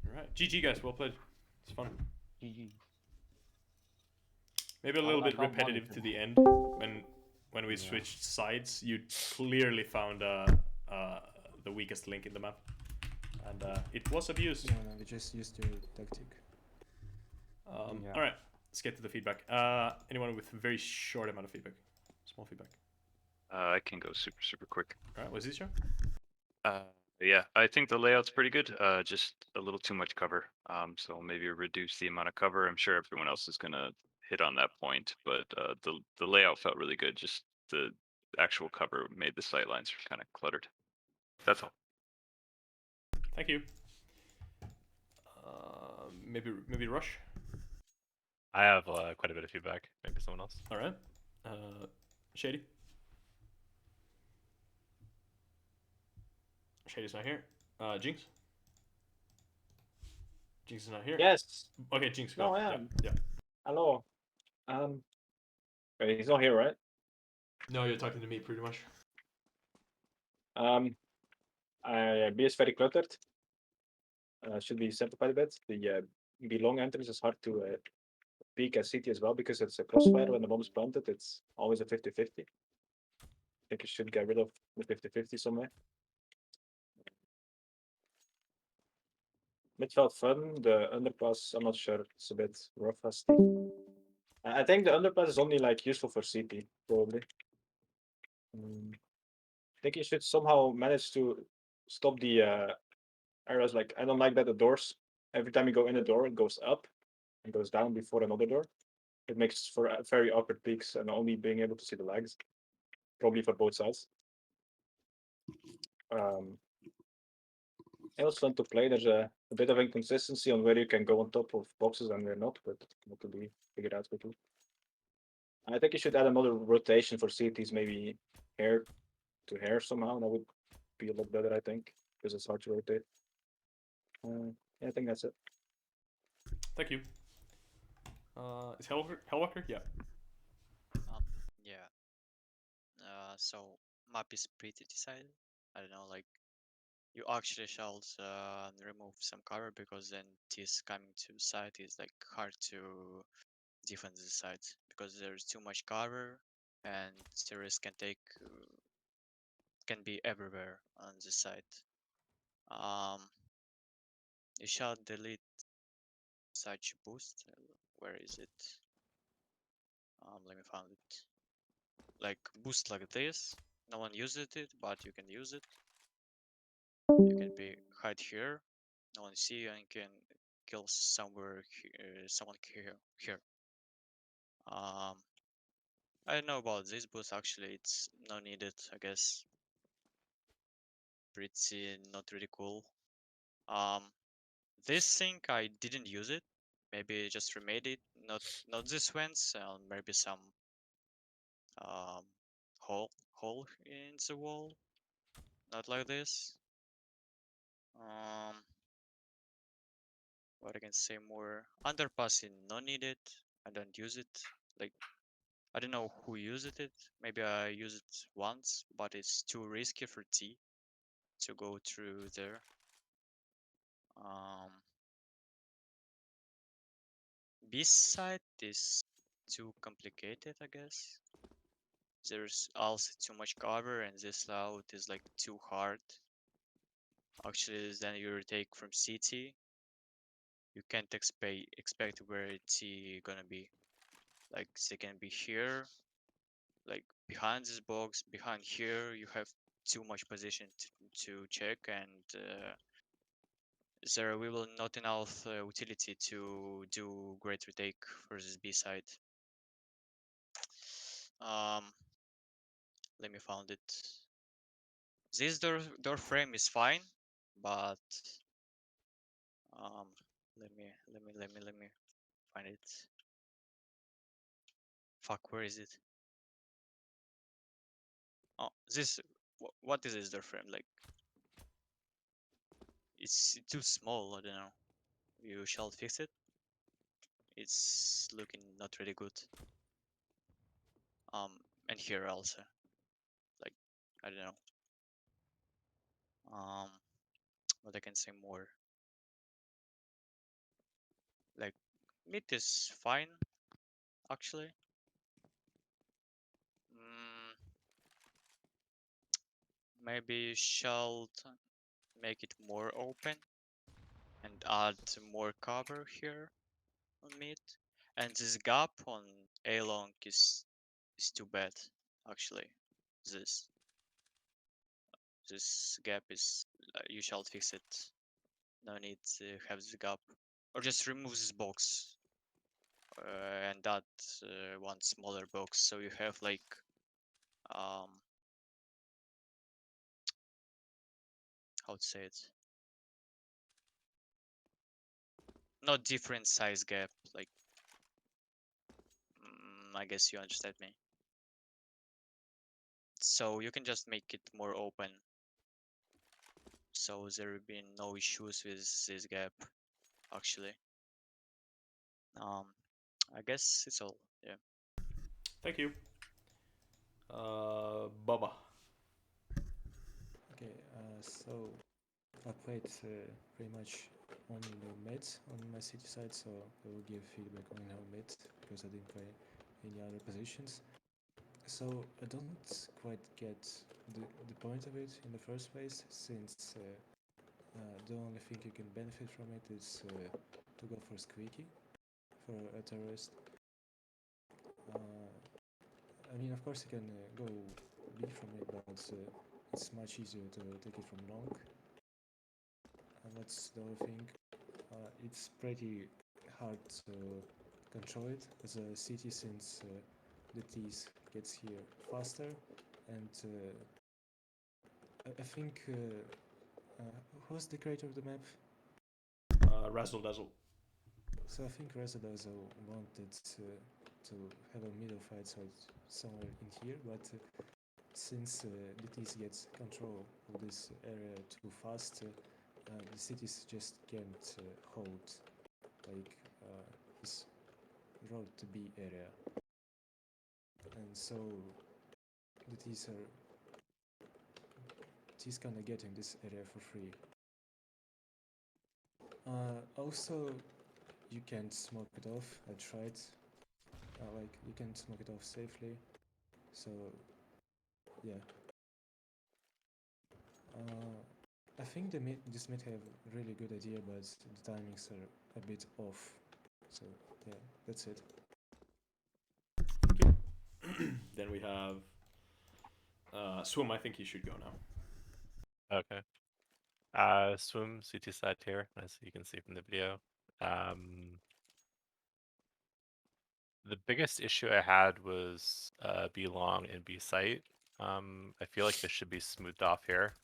Alright, GG guys, well played. It's fun. GG. Maybe a little bit repetitive to the end when we switched sides. You clearly found the weakest link in the map, and it was abused. No, we just used your tactic. Yeah. All right, let's get to the feedback. Anyone with a very short amount of feedback? Small feedback. I can go super quick. All right, was this your? Yeah, I think the layout's pretty good. Just a little too much cover. So maybe reduce the amount of cover. I'm sure everyone else is gonna hit on that point, but the layout felt really good. Just the actual cover made the sightlines kind of cluttered. That's all. Thank you. Maybe Rush. I have quite a bit of feedback. Maybe someone else. All right. Shady. Shady's not here. Jinx. Jinx is not here. Yes. Okay, Jinx, go. No, I am. Yeah. Hello. Wait, he's not here, right? No, you're talking to me pretty much. B is very cluttered. Should be simplified a bit. The B long entrance is hard to peek at CT as well because it's a crossfire when the bomb is planted. It's always a 50-50. I think you should get rid of the 50-50 somewhere. Mid felt fun. The underpass, I'm not sure. It's a bit rough as I think the underpass is only like useful for CP, probably. I think you should somehow manage to stop the arrows. Like, I don't like that the doors, every time you go in a door, it goes up and goes down before another door. It makes for very awkward peaks and only being able to see the legs, probably for both sides. It was fun to play. There's a bit of inconsistency on where you can go on top of boxes and where not, but not to be figured out quickly. I think you should add another rotation for CTs, maybe hair to hair somehow. That would be a lot better, I think, because it's hard to rotate. Yeah, I think that's it. Thank you. Is Hellwalker? Yeah. Yeah. So map is pretty decided. I don't know, like you actually shall remove some cover because then this coming to side is like hard to defend the side because there's too much cover and terrorists can be everywhere on this side. You shall delete such boost. Where is it? Let me find it. Like boost like this. No one uses it, but you can use it. You can be hide here. No one see you and can kill somewhere someone here. I don't know about this boost actually. It's not needed, I guess. Pretty not really cool. This thing I didn't use it. Maybe just remade it. Not this ones. Maybe some hole in the wall. Not like this. What I can say more? Underpassing not needed. I don't use it. Like I don't know who used it. Maybe I used it once, but it's too risky for T to go through there. B side is too complicated, I guess. There's also too much cover, and this layout is like too hard. Actually, then you take from CT. You can't expect where T gonna be. Like they can be here, like behind this box, behind here. You have too much position to check, and there we will not enough utility to do great retake for this B side. Let me find it. This door frame is fine, but let me find it. Fuck, where is it? Oh, this. What is this door frame like? It's too small. I don't know. You shall fix it. It's looking not really good. And here also. Like, I don't know. What I can say more. Like, mid is fine, actually. Maybe you shall make it more open and add more cover here on mid. And this gap on A long is too bad, actually. This gap is you shall fix it. No need to have this gap, or just remove this box and add one smaller box, so you have like how to say it? Not different size gap, like I guess you understand me. So you can just make it more open, so there will be no issues with this gap, actually. I guess it's all. Yeah. Thank you. Baba. Okay, so I played pretty much on the mid on my city side, so I will give feedback on how mid because I didn't play any other positions. So I don't quite get the point of it in the first place, since the only thing you can benefit from it is to go for squeaky for a terrorist. I mean, of course you can go B from it, but it's much easier to take it from long. And that's the other thing. It's pretty hard to control it as a city, since the T's gets here faster, and I think who's the creator of the map? RazzleDazzle. So I think RazzleDazzle wanted to have a middle fight, so it's somewhere in here, but since the T's gets control of this area too fast, the cities just can't hold like this road to B area, and so the T's kind of getting this area for free. Also, you can't smoke it off. I tried. Like you can smoke it off safely. So yeah. I think this might have a really good idea, but the timings are a bit off. So yeah, that's it. Then we have Swim. I think you should go now. Okay. Swim CT side here, as you can see from the video. The biggest issue I had was B long and B site. I feel like this should be smoothed off here.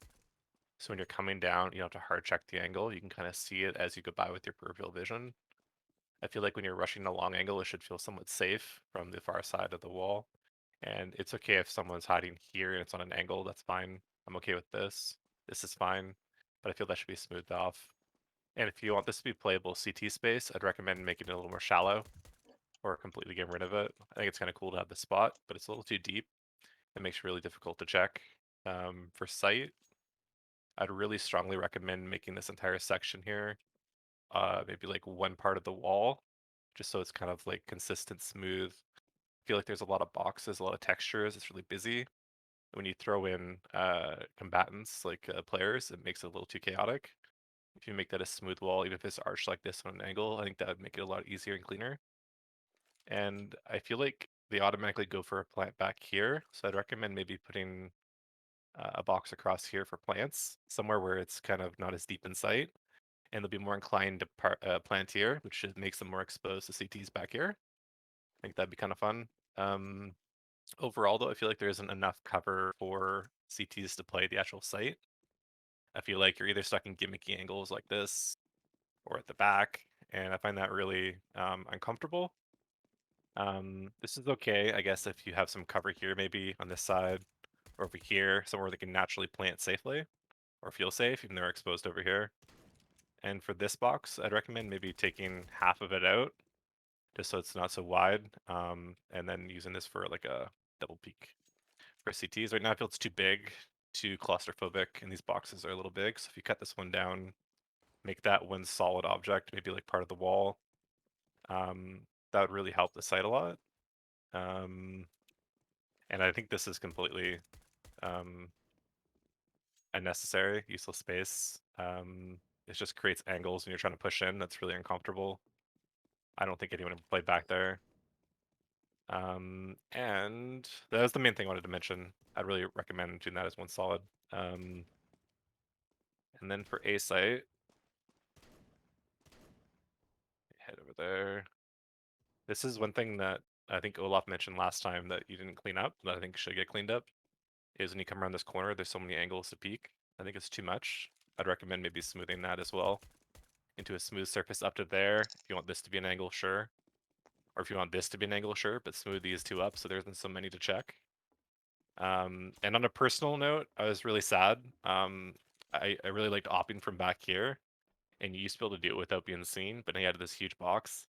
So when you're coming down, you don't have to hard check the angle. You can kind of see it as you go by with your peripheral vision. I feel like when you're rushing a long angle, it should feel somewhat safe from the far side of the wall. And it's okay if someone's hiding here and it's on an angle, that's fine. I'm okay with this. This is fine, but I feel that should be smoothed off. And if you want this to be playable CT space, I'd recommend making it a little more shallow or completely getting rid of it. I think it's kind of cool to have the spot, but it's a little too deep. It makes it really difficult to check. For sight, I'd really strongly recommend making this entire section here maybe like one part of the wall, just so it's kind of like consistent, smooth. I feel like there's a lot of boxes, a lot of textures. It's really busy. When you throw in combatants like players, it makes it a little too chaotic. If you make that a smooth wall, even if it's arched like this on an angle, I think that would make it a lot easier and cleaner. And I feel like they automatically go for a plant back here, so I'd recommend maybe putting a box across here for plants, somewhere where it's kind of not as deep in sight, and they'll be more inclined to plant here, which makes them more exposed to CTs back here. I think that'd be kind of fun. Overall, though, I feel like there isn't enough cover for CTs to play the actual site. I feel like you're either stuck in gimmicky angles like this or at the back, and I find that really uncomfortable. This is okay, I guess, if you have some cover here, maybe on this side or over here, somewhere they can naturally plant safely or feel safe, even though they're exposed over here. And for this box, I'd recommend maybe taking half of it out, just so it's not so wide, and then using this for like a double peak for CTs. Right now, I feel it's too big, too claustrophobic, and these boxes are a little big. So if you cut this one down, make that one solid object, maybe like part of the wall, that would really help the site a lot. And I think this is completely unnecessary, useless space. It just creates angles when you're trying to push in. That's really uncomfortable. I don't think anyone would play back there. And that was the main thing I wanted to mention. I'd really recommend doing that as one solid. And then for A site, head over there. This is one thing that I think Olaf mentioned last time that you didn't clean up, that I think should get cleaned up, is when you come around this corner, there's so many angles to peek. I think it's too much. I'd recommend maybe smoothing that as well into a smooth surface up to there. If you want this to be an angle, sure. Or if you want this to be an angle, sure, but smooth these two up so there isn't so many to check. And on a personal note, I was really sad. I really liked opting from back here, and you used to be able to do it without being seen, but now you had this huge box.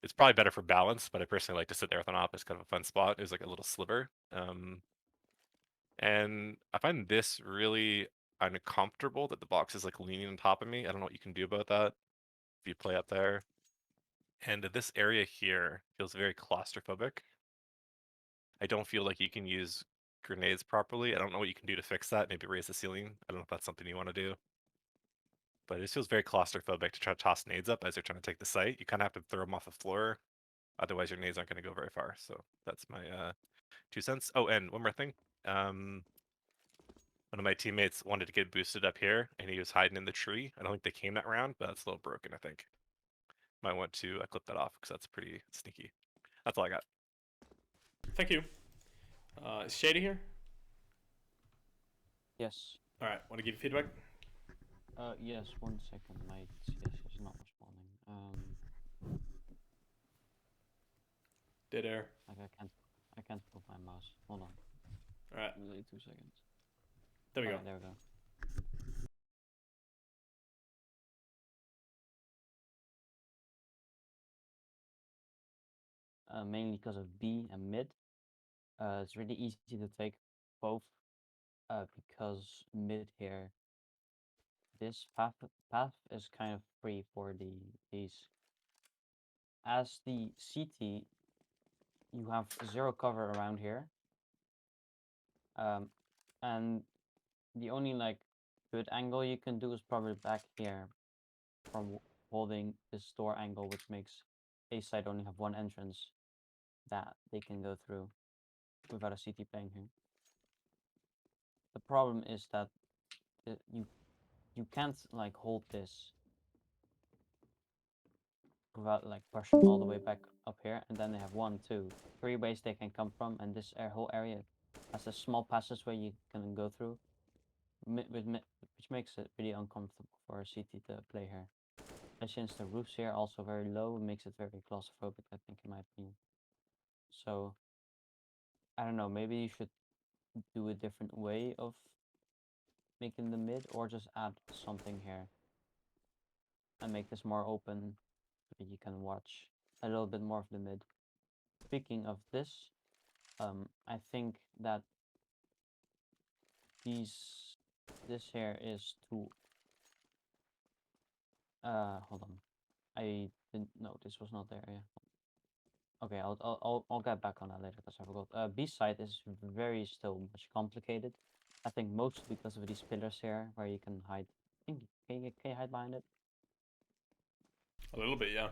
It's probably better for balance, but I personally like to sit there with an op. It's kind of a fun spot. It was like a little sliver. And I find this really uncomfortable that the box is like leaning on top of me. I don't know what you can do about that if you play up there. And this area here feels very claustrophobic. I don't feel like you can use grenades properly. I don't know what you can do to fix that. Maybe raise the ceiling. I don't know if that's something you want to do. But it just feels very claustrophobic to try to toss nades up as you're trying to take the site. You kind of have to throw them off the floor. Otherwise, your nades aren't going to go very far. So that's my 2 cents. Oh, and one more thing. One of my teammates wanted to get boosted up here, and he was hiding in the tree. I don't think they came that round, but that's a little broken, I think. Might want to clip that off because that's pretty sneaky. That's all I got. Thank you. Is Shady here? Yes. Alright, want to give feedback? Yes, 1 second. My CS is not responding. Dead air. Like I can't move my mouse. Hold on. Alright, Literally 2 seconds. there we go. Alright, there we go. Mainly because of B and mid. It's really easy to take both because mid here, this path is kind of free for these. As the CT, you have 0 cover around here. And the only like good angle you can do is probably back here from holding this door angle, which makes A side only have 1 entrance that they can go through without a CT playing here. The problem is that you can't like hold this without like pushing all the way back up here, and then they have 1, 2, 3 ways they can come from, and this whole area has a small passageway you can go through, which makes it really uncomfortable for a CT to play here. Especially since the roofs here are also very low, it makes it very claustrophobic, I think, in my opinion. So, I don't know, maybe you should do a different way of making the mid, or just add something here. and make this more open so that you can watch a little bit more of the mid. Speaking of this, I think that this here is too. Hold on. I didn't know this was not there. Yeah. Okay, I'll get back on that later because I forgot. B side is very still much complicated. I think mostly because of these pillars here where you can hide. I think can you hide behind it? A little bit, yeah.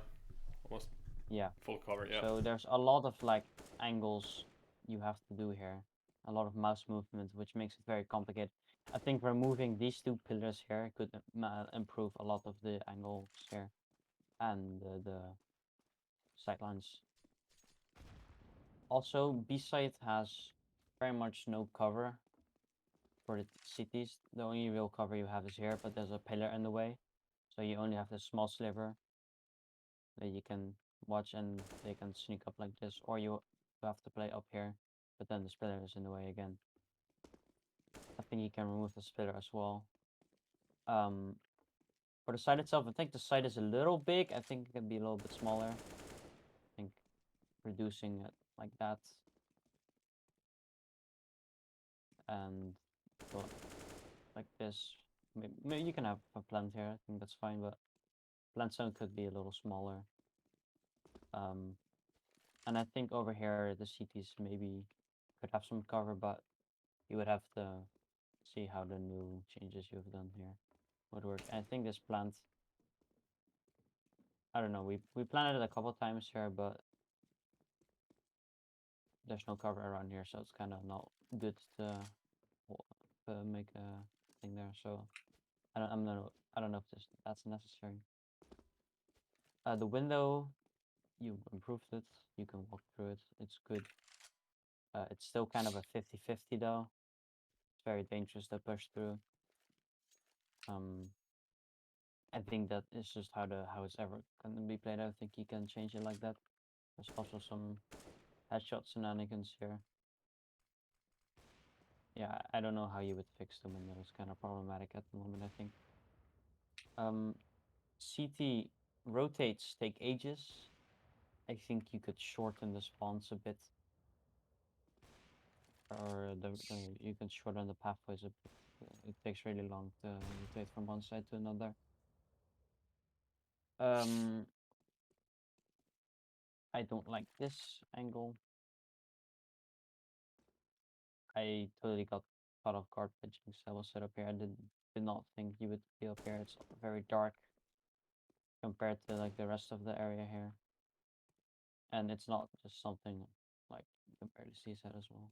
Almost Yeah. full cover, yeah. So there's a lot of like angles you have to do here. A lot of mouse movement, which makes it very complicated. I think removing these two pillars here could improve a lot of the angles here and the sidelines. Also, B-side has very much no cover for the cities. The only real cover you have is here, but there's a pillar in the way. So you only have this small sliver that you can watch and they can sneak up like this. Or you have to play up here, but then the pillar is in the way again. I think you can remove the pillar as well. For the side itself, I think the side is a little big. I think it can be a little bit smaller. I think reducing it like that. And go like this. Maybe you can have a plant here. I think that's fine, but plant zone could be a little smaller. And I think over here the cities maybe could have some cover, but you would have to see how the new changes you've done here would work. I think this plant, I don't know, we planted it a couple times here, but there's no cover around here, so it's kind of not good to make a thing there. So I don't know if that's necessary. The window, you improved it. You can walk through it. It's good. It's still kind of a 50-50 though. It's very dangerous to push through. I think that is just how it's ever gonna be played. I don't think you can change it like that. There's also some headshot shenanigans here. Yeah, I don't know how you would fix the window. It's kind of problematic at the moment, I think. CT rotates take ages. I think you could shorten the spawns a bit. Or you can shorten the pathways a bit. It takes really long to rotate from one side to another. I don't like this angle. I totally got caught off guard by Jinx. I was set up here. I did not think you would be up here. It's very dark compared to like the rest of the area here. And it's not just something like you can barely see that as well.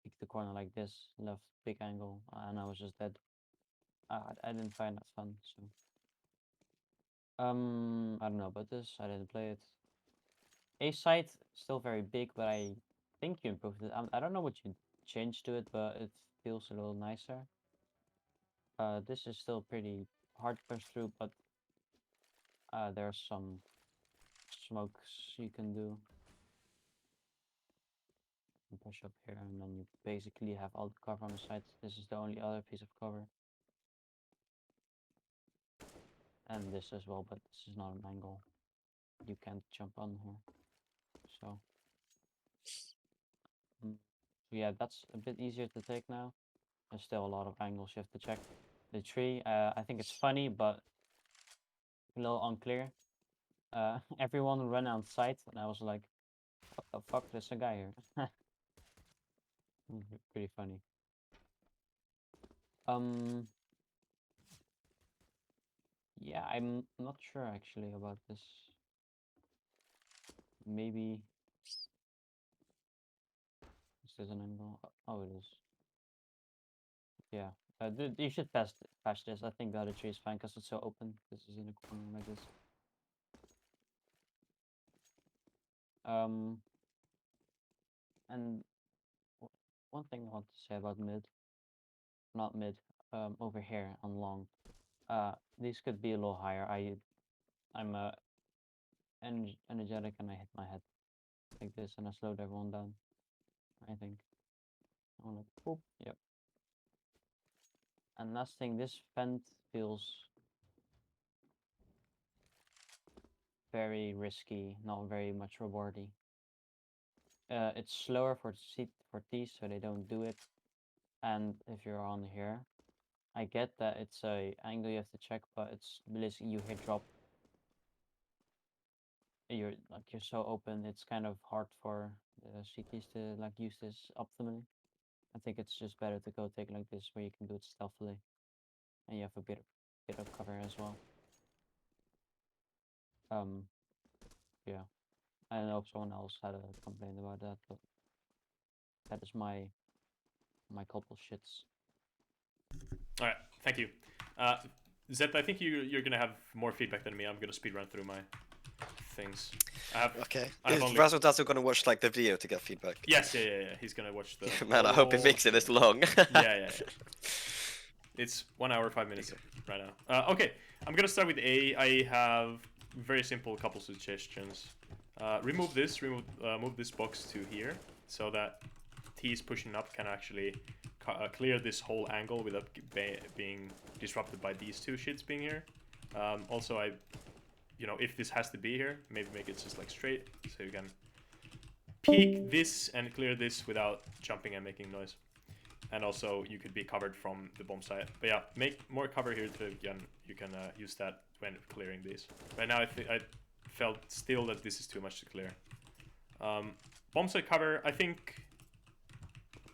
Peek the corner like this, left big angle, and I was just dead. I didn't find that fun, so I don't know about this. I didn't play it. A site still very big, but I think you improved it. I don't know what you changed to it, but it feels a little nicer. This is still pretty hard to push through, but there's some smokes you can do. You push up here, and then you basically have all the cover on the side. This is the only other piece of cover. And this as well, but this is not an angle. You can't jump on here. So yeah, that's a bit easier to take now. There's still a lot of angles you have to check. The tree, I think it's funny, but a little unclear. Everyone ran on site, and I was like, what the fuck, there's a guy here. Pretty funny. Yeah, I'm not sure actually about this. Maybe is this an angle? Oh, it is. Yeah, you should patch this. I think the other tree is fine because it's so open. This is in a corner like this. And one thing I want to say about mid, not mid, over here on long. These could be a little higher. I'm energetic and I hit my head like this and I slowed everyone down. I think. I want to poop. Yep. And last thing, this vent feels very risky, not very much rewardy. It's slower for T's, so they don't do it. And if you're on here, I get that it's a angle you have to check, but it's basically you hit drop. You're so open. It's kind of hard for the CTs to like use this optimally. I think it's just better to go take like this where you can do it stealthily, and you have a bit of cover as well. Yeah. I don't know if someone else had a complaint about that, but that is my couple shits. All right, thank you. Zed, I think you're gonna have more feedback than me. I'm gonna speed run through my things. Okay. I have Is only... RazzleDazzle gonna watch like the video to get feedback? Yes, yeah. He's gonna watch the. Man, I hope it makes it this long. yeah. It's 1 hour 5 minutes right now. Okay, I'm gonna start with A. I have very simple couple suggestions. Remove this. Move this box to here so that T's pushing up can actually clear this whole angle without being disrupted by these two shits being here. Also, if this has to be here, maybe make it just like straight so you can peek this and clear this without jumping and making noise. And also, you could be covered from the bomb site. But yeah, make more cover here so you can use that when clearing these. Right now, I felt still that this is too much to clear. Bomb site cover, I think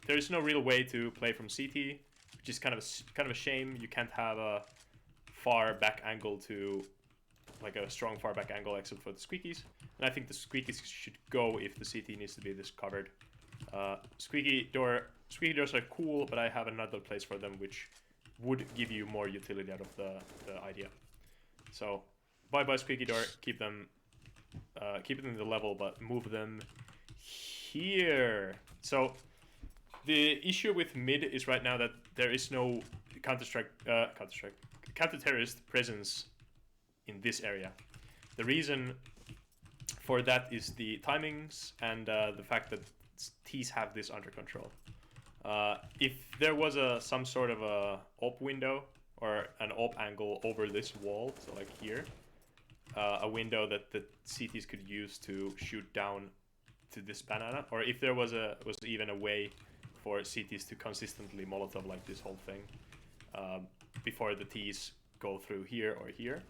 there is no real way to play from CT, which is kind of a shame. You can't have a far back angle to like a strong far back angle except for the squeakies. And I think the squeakies should go if the CT needs to be this covered. Squeaky doors are cool, but I have another place for them which would give you more utility out of the idea. So bye squeaky door, keep them in the level, but move them here. So the issue with mid is right now that there is no counter-terrorist presence in this area. The reason for that is the timings and the fact that T's have this under control. If there was some sort of a op window or an op angle over this wall, so like here, a window that the CTs could use to shoot down to this banana, or if there was even a way for CTs to consistently Molotov like this whole thing before the T's go through here or here,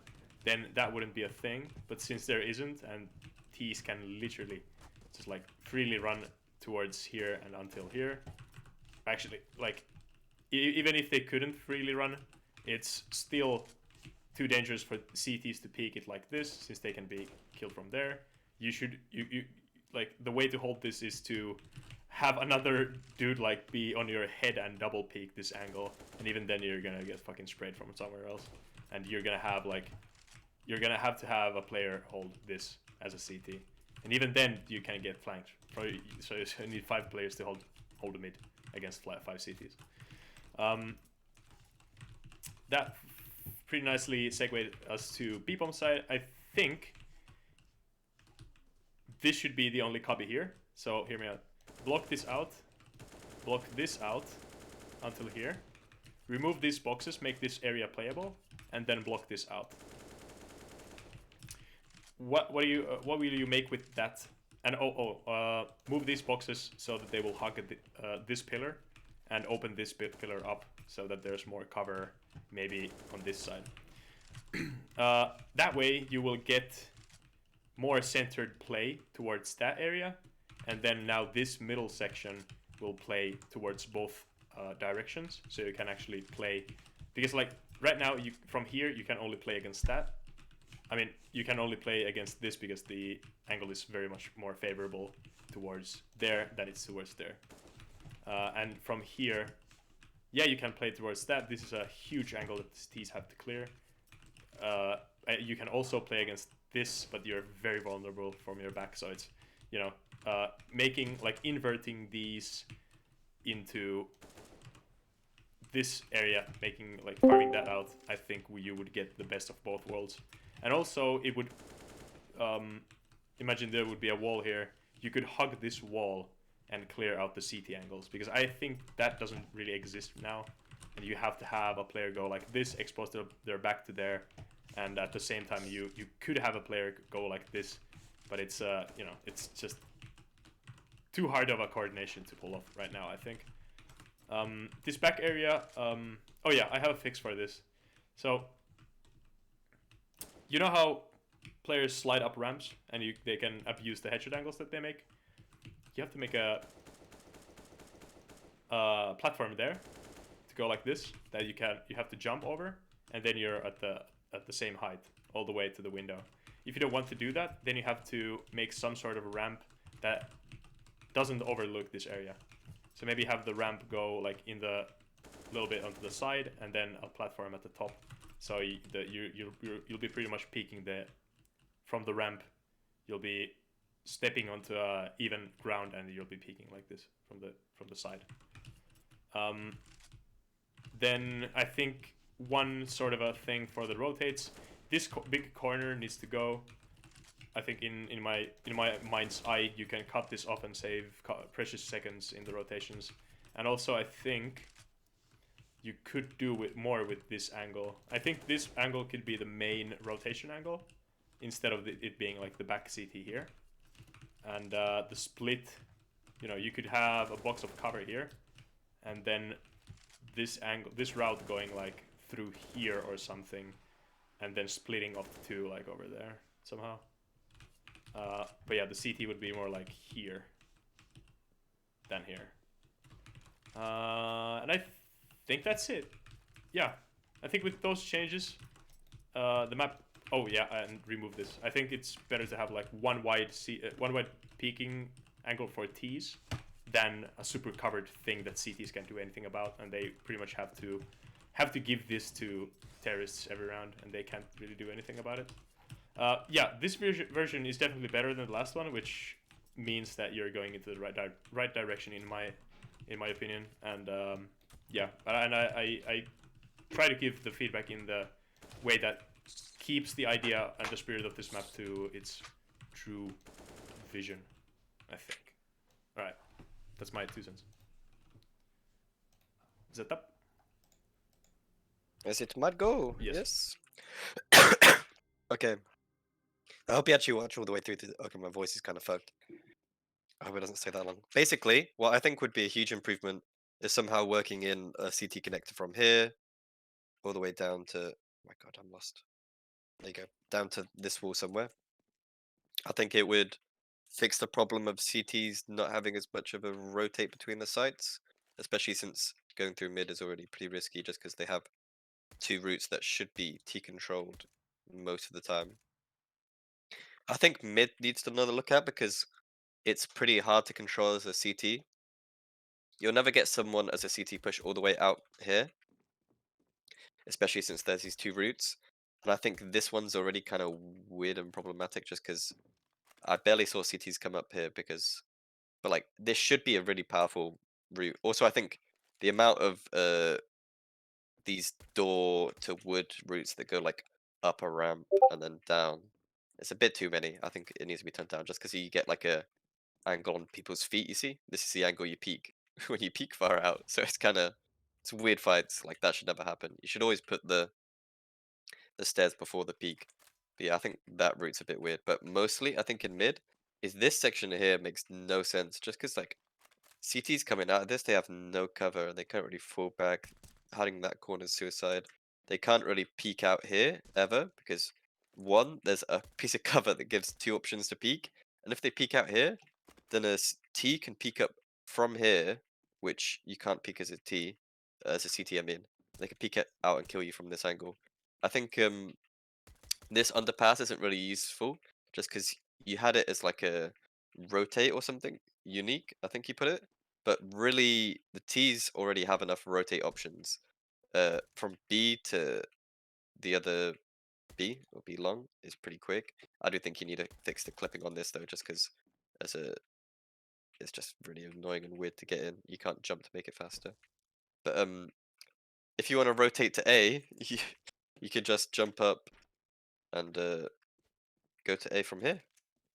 then that wouldn't be a thing. But since there isn't, and T's can literally just like freely run towards here and until here. Actually, like, even if they couldn't freely run, it's still too dangerous for CTs to peek it like this, since they can be killed from there. You like, the way to hold this is to have another dude like be on your head and double peek this angle, and even then you're gonna get fucking sprayed from somewhere else, and you're gonna have to have a player hold this as a CT, and even then you can get flanked. So you need 5 players to hold the mid against 5 CTs. That pretty nicely segued us to B-bomb side. I think this should be the only copy here. So hear me out. Block this out until here. Remove these boxes, make this area playable, and then block this out. What will you make with that? And move these boxes so that they will hug this pillar, and open this pillar up so that there's more cover, maybe on this side. That way you will get more centered play towards that area, and then now this middle section will play towards both directions, so you can actually play, because like right now from here you can only play against that. I mean, you can only play against this because the angle is very much more favorable towards there than it's towards there. And from here, yeah, you can play towards that. This is a huge angle that the T's have to clear. You can also play against this, but you're very vulnerable from your back. So it's, inverting these into this area, carving that out. I think you would get the best of both worlds. And also, it would, imagine there would be a wall here. You could hug this wall and clear out the CT angles, because I think that doesn't really exist now. And you have to have a player go like this, expose their back to there, and at the same time you could have a player go like this, but it's you know, it's just too hard of a coordination to pull off right now, I think. This back area, oh yeah, I have a fix for this. So you know how players slide up ramps and they can abuse the headshot angles that they make? You have to make a platform there to go like this that you have to jump over, and then you're at the same height all the way to the window. If you don't want to do that, then you have to make some sort of a ramp that doesn't overlook this area. So maybe have the ramp go like in the little bit onto the side, and then a platform at the top. So you'll be pretty much peeking from the ramp. You'll be stepping onto even ground, and you'll be peeking like this from the side. Then I think one sort of a thing for the rotates. This big corner needs to go. I think in my mind's eye, you can cut this off and save precious seconds in the rotations. And also, I think you could do more with this angle. I think this angle could be the main rotation angle instead of it being like the back CT here. And the split, you know, you could have a box of cover here, and then this route going like through here or something, and then splitting off the two like over there somehow. But yeah, the CT would be more like here than here. And I think that's it. Yeah, I think with those changes, the map. Oh yeah, and remove this. I think it's better to have like one wide peeking angle for T's than a super covered thing that CTs can't do anything about, and they pretty much have to give this to terrorists every round, and they can't really do anything about it. Yeah, this version is definitely better than the last one, which means that you're going into the right direction in my opinion. And yeah, and I try to give the feedback in the way that keeps the idea and the spirit of this map to its true vision, I think. All right, that's my 2 cents. Is that up? Yes, it might go. Yes. Okay. I hope you actually watch all the way through to... Okay, my voice is kind of fucked. I hope it doesn't stay that long. Basically, what I think would be a huge improvement is somehow working in a CT connector from here all the way down to... Oh my god, I'm lost. There you go. Down to this wall somewhere. I think it would fix the problem of CTs not having as much of a rotate between the sites, especially since going through mid is already pretty risky just because they have 2 routes that should be T controlled most of the time. I think mid needs another look at because it's pretty hard to control as a CT. You'll never get someone as a CT push all the way out here, especially since there's these 2 routes. And I think this one's already kind of weird and problematic just because I barely saw CTs come up here because... But like, this should be a really powerful route. Also, I think the amount of these door to wood routes that go like up a ramp and then down, it's a bit too many. I think it needs to be turned down just because you get like a angle on people's feet. You see, this is the angle you peek when you peek far out. So it's weird fights. Like that should never happen. You should always put the stairs before the peak. But yeah, I think that route's a bit weird. But mostly, I think in mid is this section here makes no sense just because like CT's coming out of this, they have no cover and they can't really fall back. Hiding that corner is suicide. They can't really peek out here ever because one, there's a piece of cover that gives 2 options to peek, and if they peek out here, then a T can peek up from here, which you can't peek as a T, as a CT. I mean, they can peek out and kill you from this angle. I think this underpass isn't really useful just because you had it as like a rotate or something unique, I think you put it, but really the T's already have enough rotate options. From B to the other B or B long is pretty quick. I do think you need to fix the clipping on this though, just because it's just really annoying and weird to get in. You can't jump to make it faster. But if you want to rotate to A, you could just jump up and go to A from here.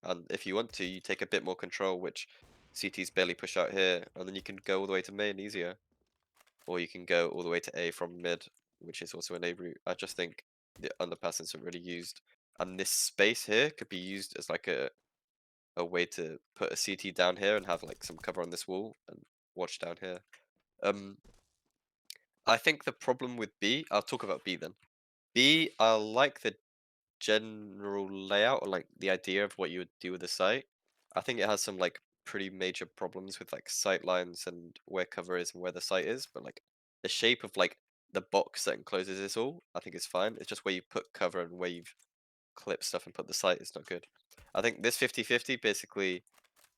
And if you want to, you take a bit more control, which CT's barely push out here, and then you can go all the way to main easier. Or you can go all the way to A from mid, which is also an A route. I just think the underpass isn't really used, and this space here could be used as like a way to put a CT down here and have like some cover on this wall and watch down here. I think the problem with B, I'll talk about B then. B, I like the general layout or like the idea of what you would do with the site. I think it has some like pretty major problems with like sight lines and where cover is and where the site is, but like the shape of like the box that encloses this all, I think is fine. It's just where you put cover and where you've clipped stuff and put the site is not good. I think this 50-50 basically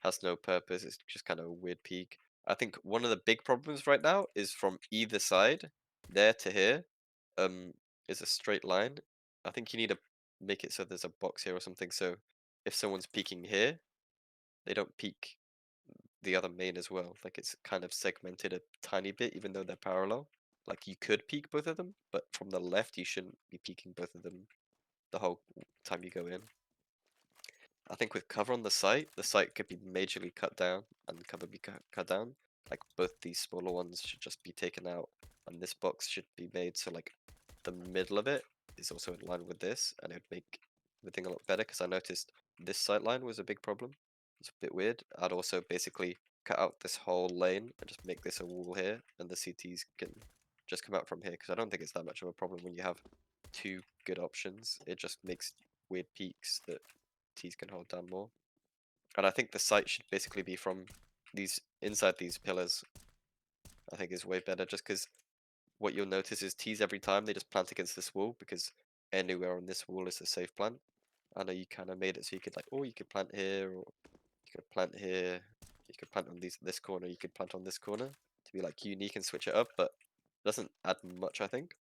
has no purpose. It's just kind of a weird peak. I think one of the big problems right now is from either side, there to here, is a straight line. I think you need to make it so there's a box here or something. So if someone's peeking here, they don't peek the other main as well. Like it's kind of segmented a tiny bit, even though they're parallel. Like you could peek both of them, but from the left, you shouldn't be peeking both of them the whole time you go in. I think with cover on the site could be majorly cut down and cover be cut down. Like both these smaller ones should just be taken out, and this box should be made so like the middle of it is also in line with this, and it would make everything a lot better. Because I noticed this sight line was a big problem. It's a bit weird. I'd also basically cut out this whole lane and just make this a wall here, and the CTs can just come out from here. Because I don't think it's that much of a problem when you have two good options. It just makes weird peaks that T's can hold down more. And I think the site should basically be from these inside these pillars. I think is way better, just because what you'll notice is T's every time they just plant against this wall, because anywhere on this wall is a safe plant. I know you kind of made it so you could like, oh, you could plant here, or you could plant here, you could plant on this corner, you could plant on this corner to be like unique and switch it up, but it doesn't add much, I think.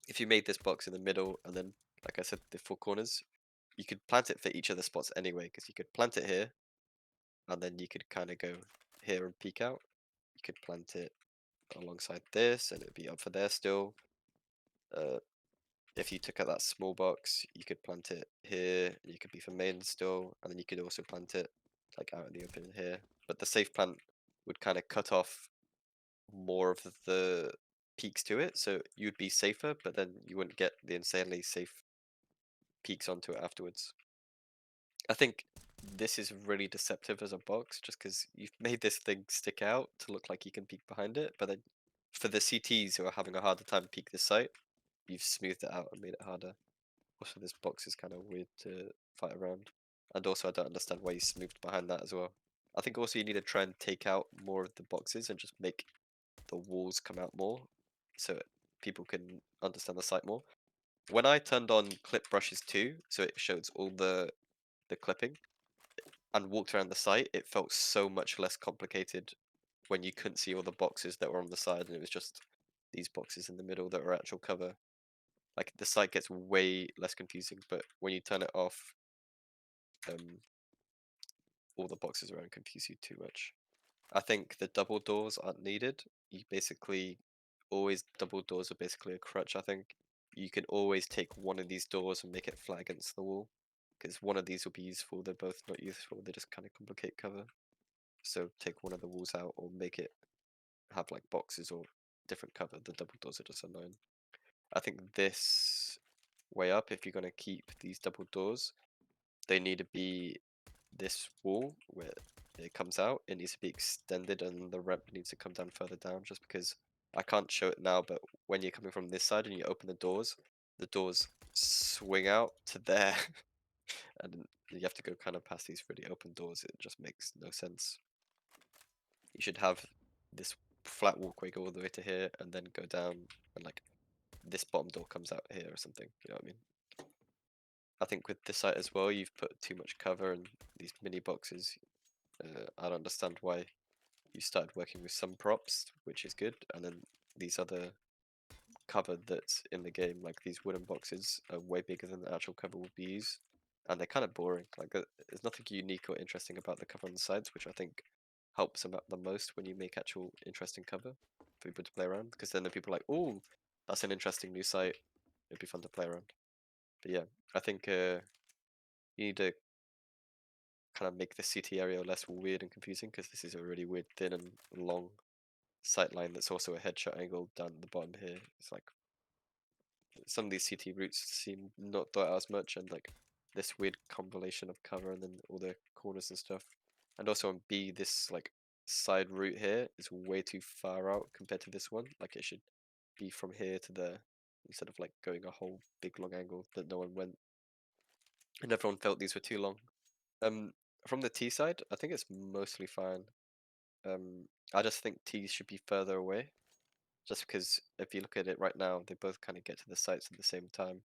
If you made this box in the middle and then, like I said, the four corners, you could plant it for each of the spots anyway, because you could plant it here, and then you could kind of go here and peek out. You could plant it alongside this, and it'd be up for there still. If you took out that small box, you could plant it here. You could be for main still, and then you could also plant it like out in the open here. But the safe plant would kind of cut off more of the peaks to it, so you'd be safer, but then you wouldn't get the insanely safe peaks onto it afterwards. I think this is really deceptive as a box, just because you've made this thing stick out to look like you can peek behind it, but then for the CTs who are having a harder time peek this site, you've smoothed it out and made it harder. Also, this box is kind of weird to fight around, and also I don't understand why you smoothed behind that as well. I think also you need to try and take out more of the boxes and just make the walls come out more, so people can understand the site more. When I turned on clip brushes too, so it shows all the clipping, and walked around the site, it felt so much less complicated when you couldn't see all the boxes that were on the side, and it was just these boxes in the middle that were actual cover. Like the site gets way less confusing, but when you turn it off, all the boxes around confuse you too much. I think the double doors aren't needed. You basically always double doors are basically a crutch. I think you can always take one of these doors and make it flat against the wall, because one of these will be useful. They're both not useful. They just kind of complicate cover. So take one of the walls out or make it have like boxes or different cover. The double doors are just annoying. I think this way up, if you're going to keep these double doors, they need to be this wall where it comes out. It needs to be extended, and the ramp needs to come down further down, just because I can't show it now, but when you're coming from this side and you open the doors swing out to there. And you have to go kind of past these really open doors. It just makes no sense. You should have this flat walkway go all the way to here and then go down, and like this bottom door comes out here or something. You know what I mean? I think with this site as well, you've put too much cover and these mini boxes. I don't understand why you started working with some props, which is good, and then these other cover that's in the game, like these wooden boxes, are way bigger than the actual cover would be used, and they're kind of boring. Like there's nothing unique or interesting about the cover on the sides, which I think helps them out the most when you make actual interesting cover for people to play around, because then the people are like, oh, that's an interesting new site, it'd be fun to play around. But yeah, I think you need to kind of make the CT area less weird and confusing, because this is a really weird thin and long sight line that's also a headshot angle down at the bottom here. It's like some of these CT routes seem not thought out as much, and like this weird combination of cover and then all the corners and stuff. And also on B, this like side route here is way too far out compared to this one. Like it should be from here to there instead of like going a whole big long angle that no one went. And everyone felt these were too long. From the T side, I think it's mostly fine. I just think T should be further away. Just because if you look at it right now, they both kind of get to the sites at the same time.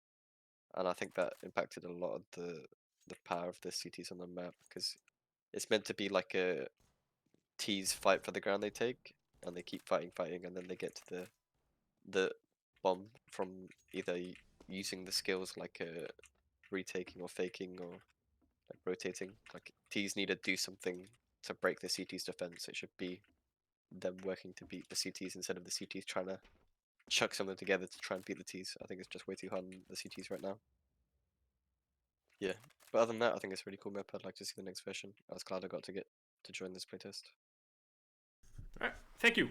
And I think that impacted a lot of the power of the CTs on the map, because it's meant to be like a T's fight for the ground they take, and they keep fighting, and then they get to the bomb from either using the skills like retaking or faking or like rotating. Like T's need to do something to break the CT's defense. It should be them working to beat the CTs instead of the CTs trying to chuck something together to try and beat the T's. I think it's just way too hard on the CTs right now. Yeah, but other than that, I think it's a really cool map. I'd like to see the next version. I was glad I got to join this playtest. Alright, thank you.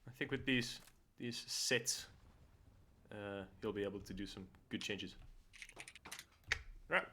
I think with these sets, you'll be able to do some good changes. Alright.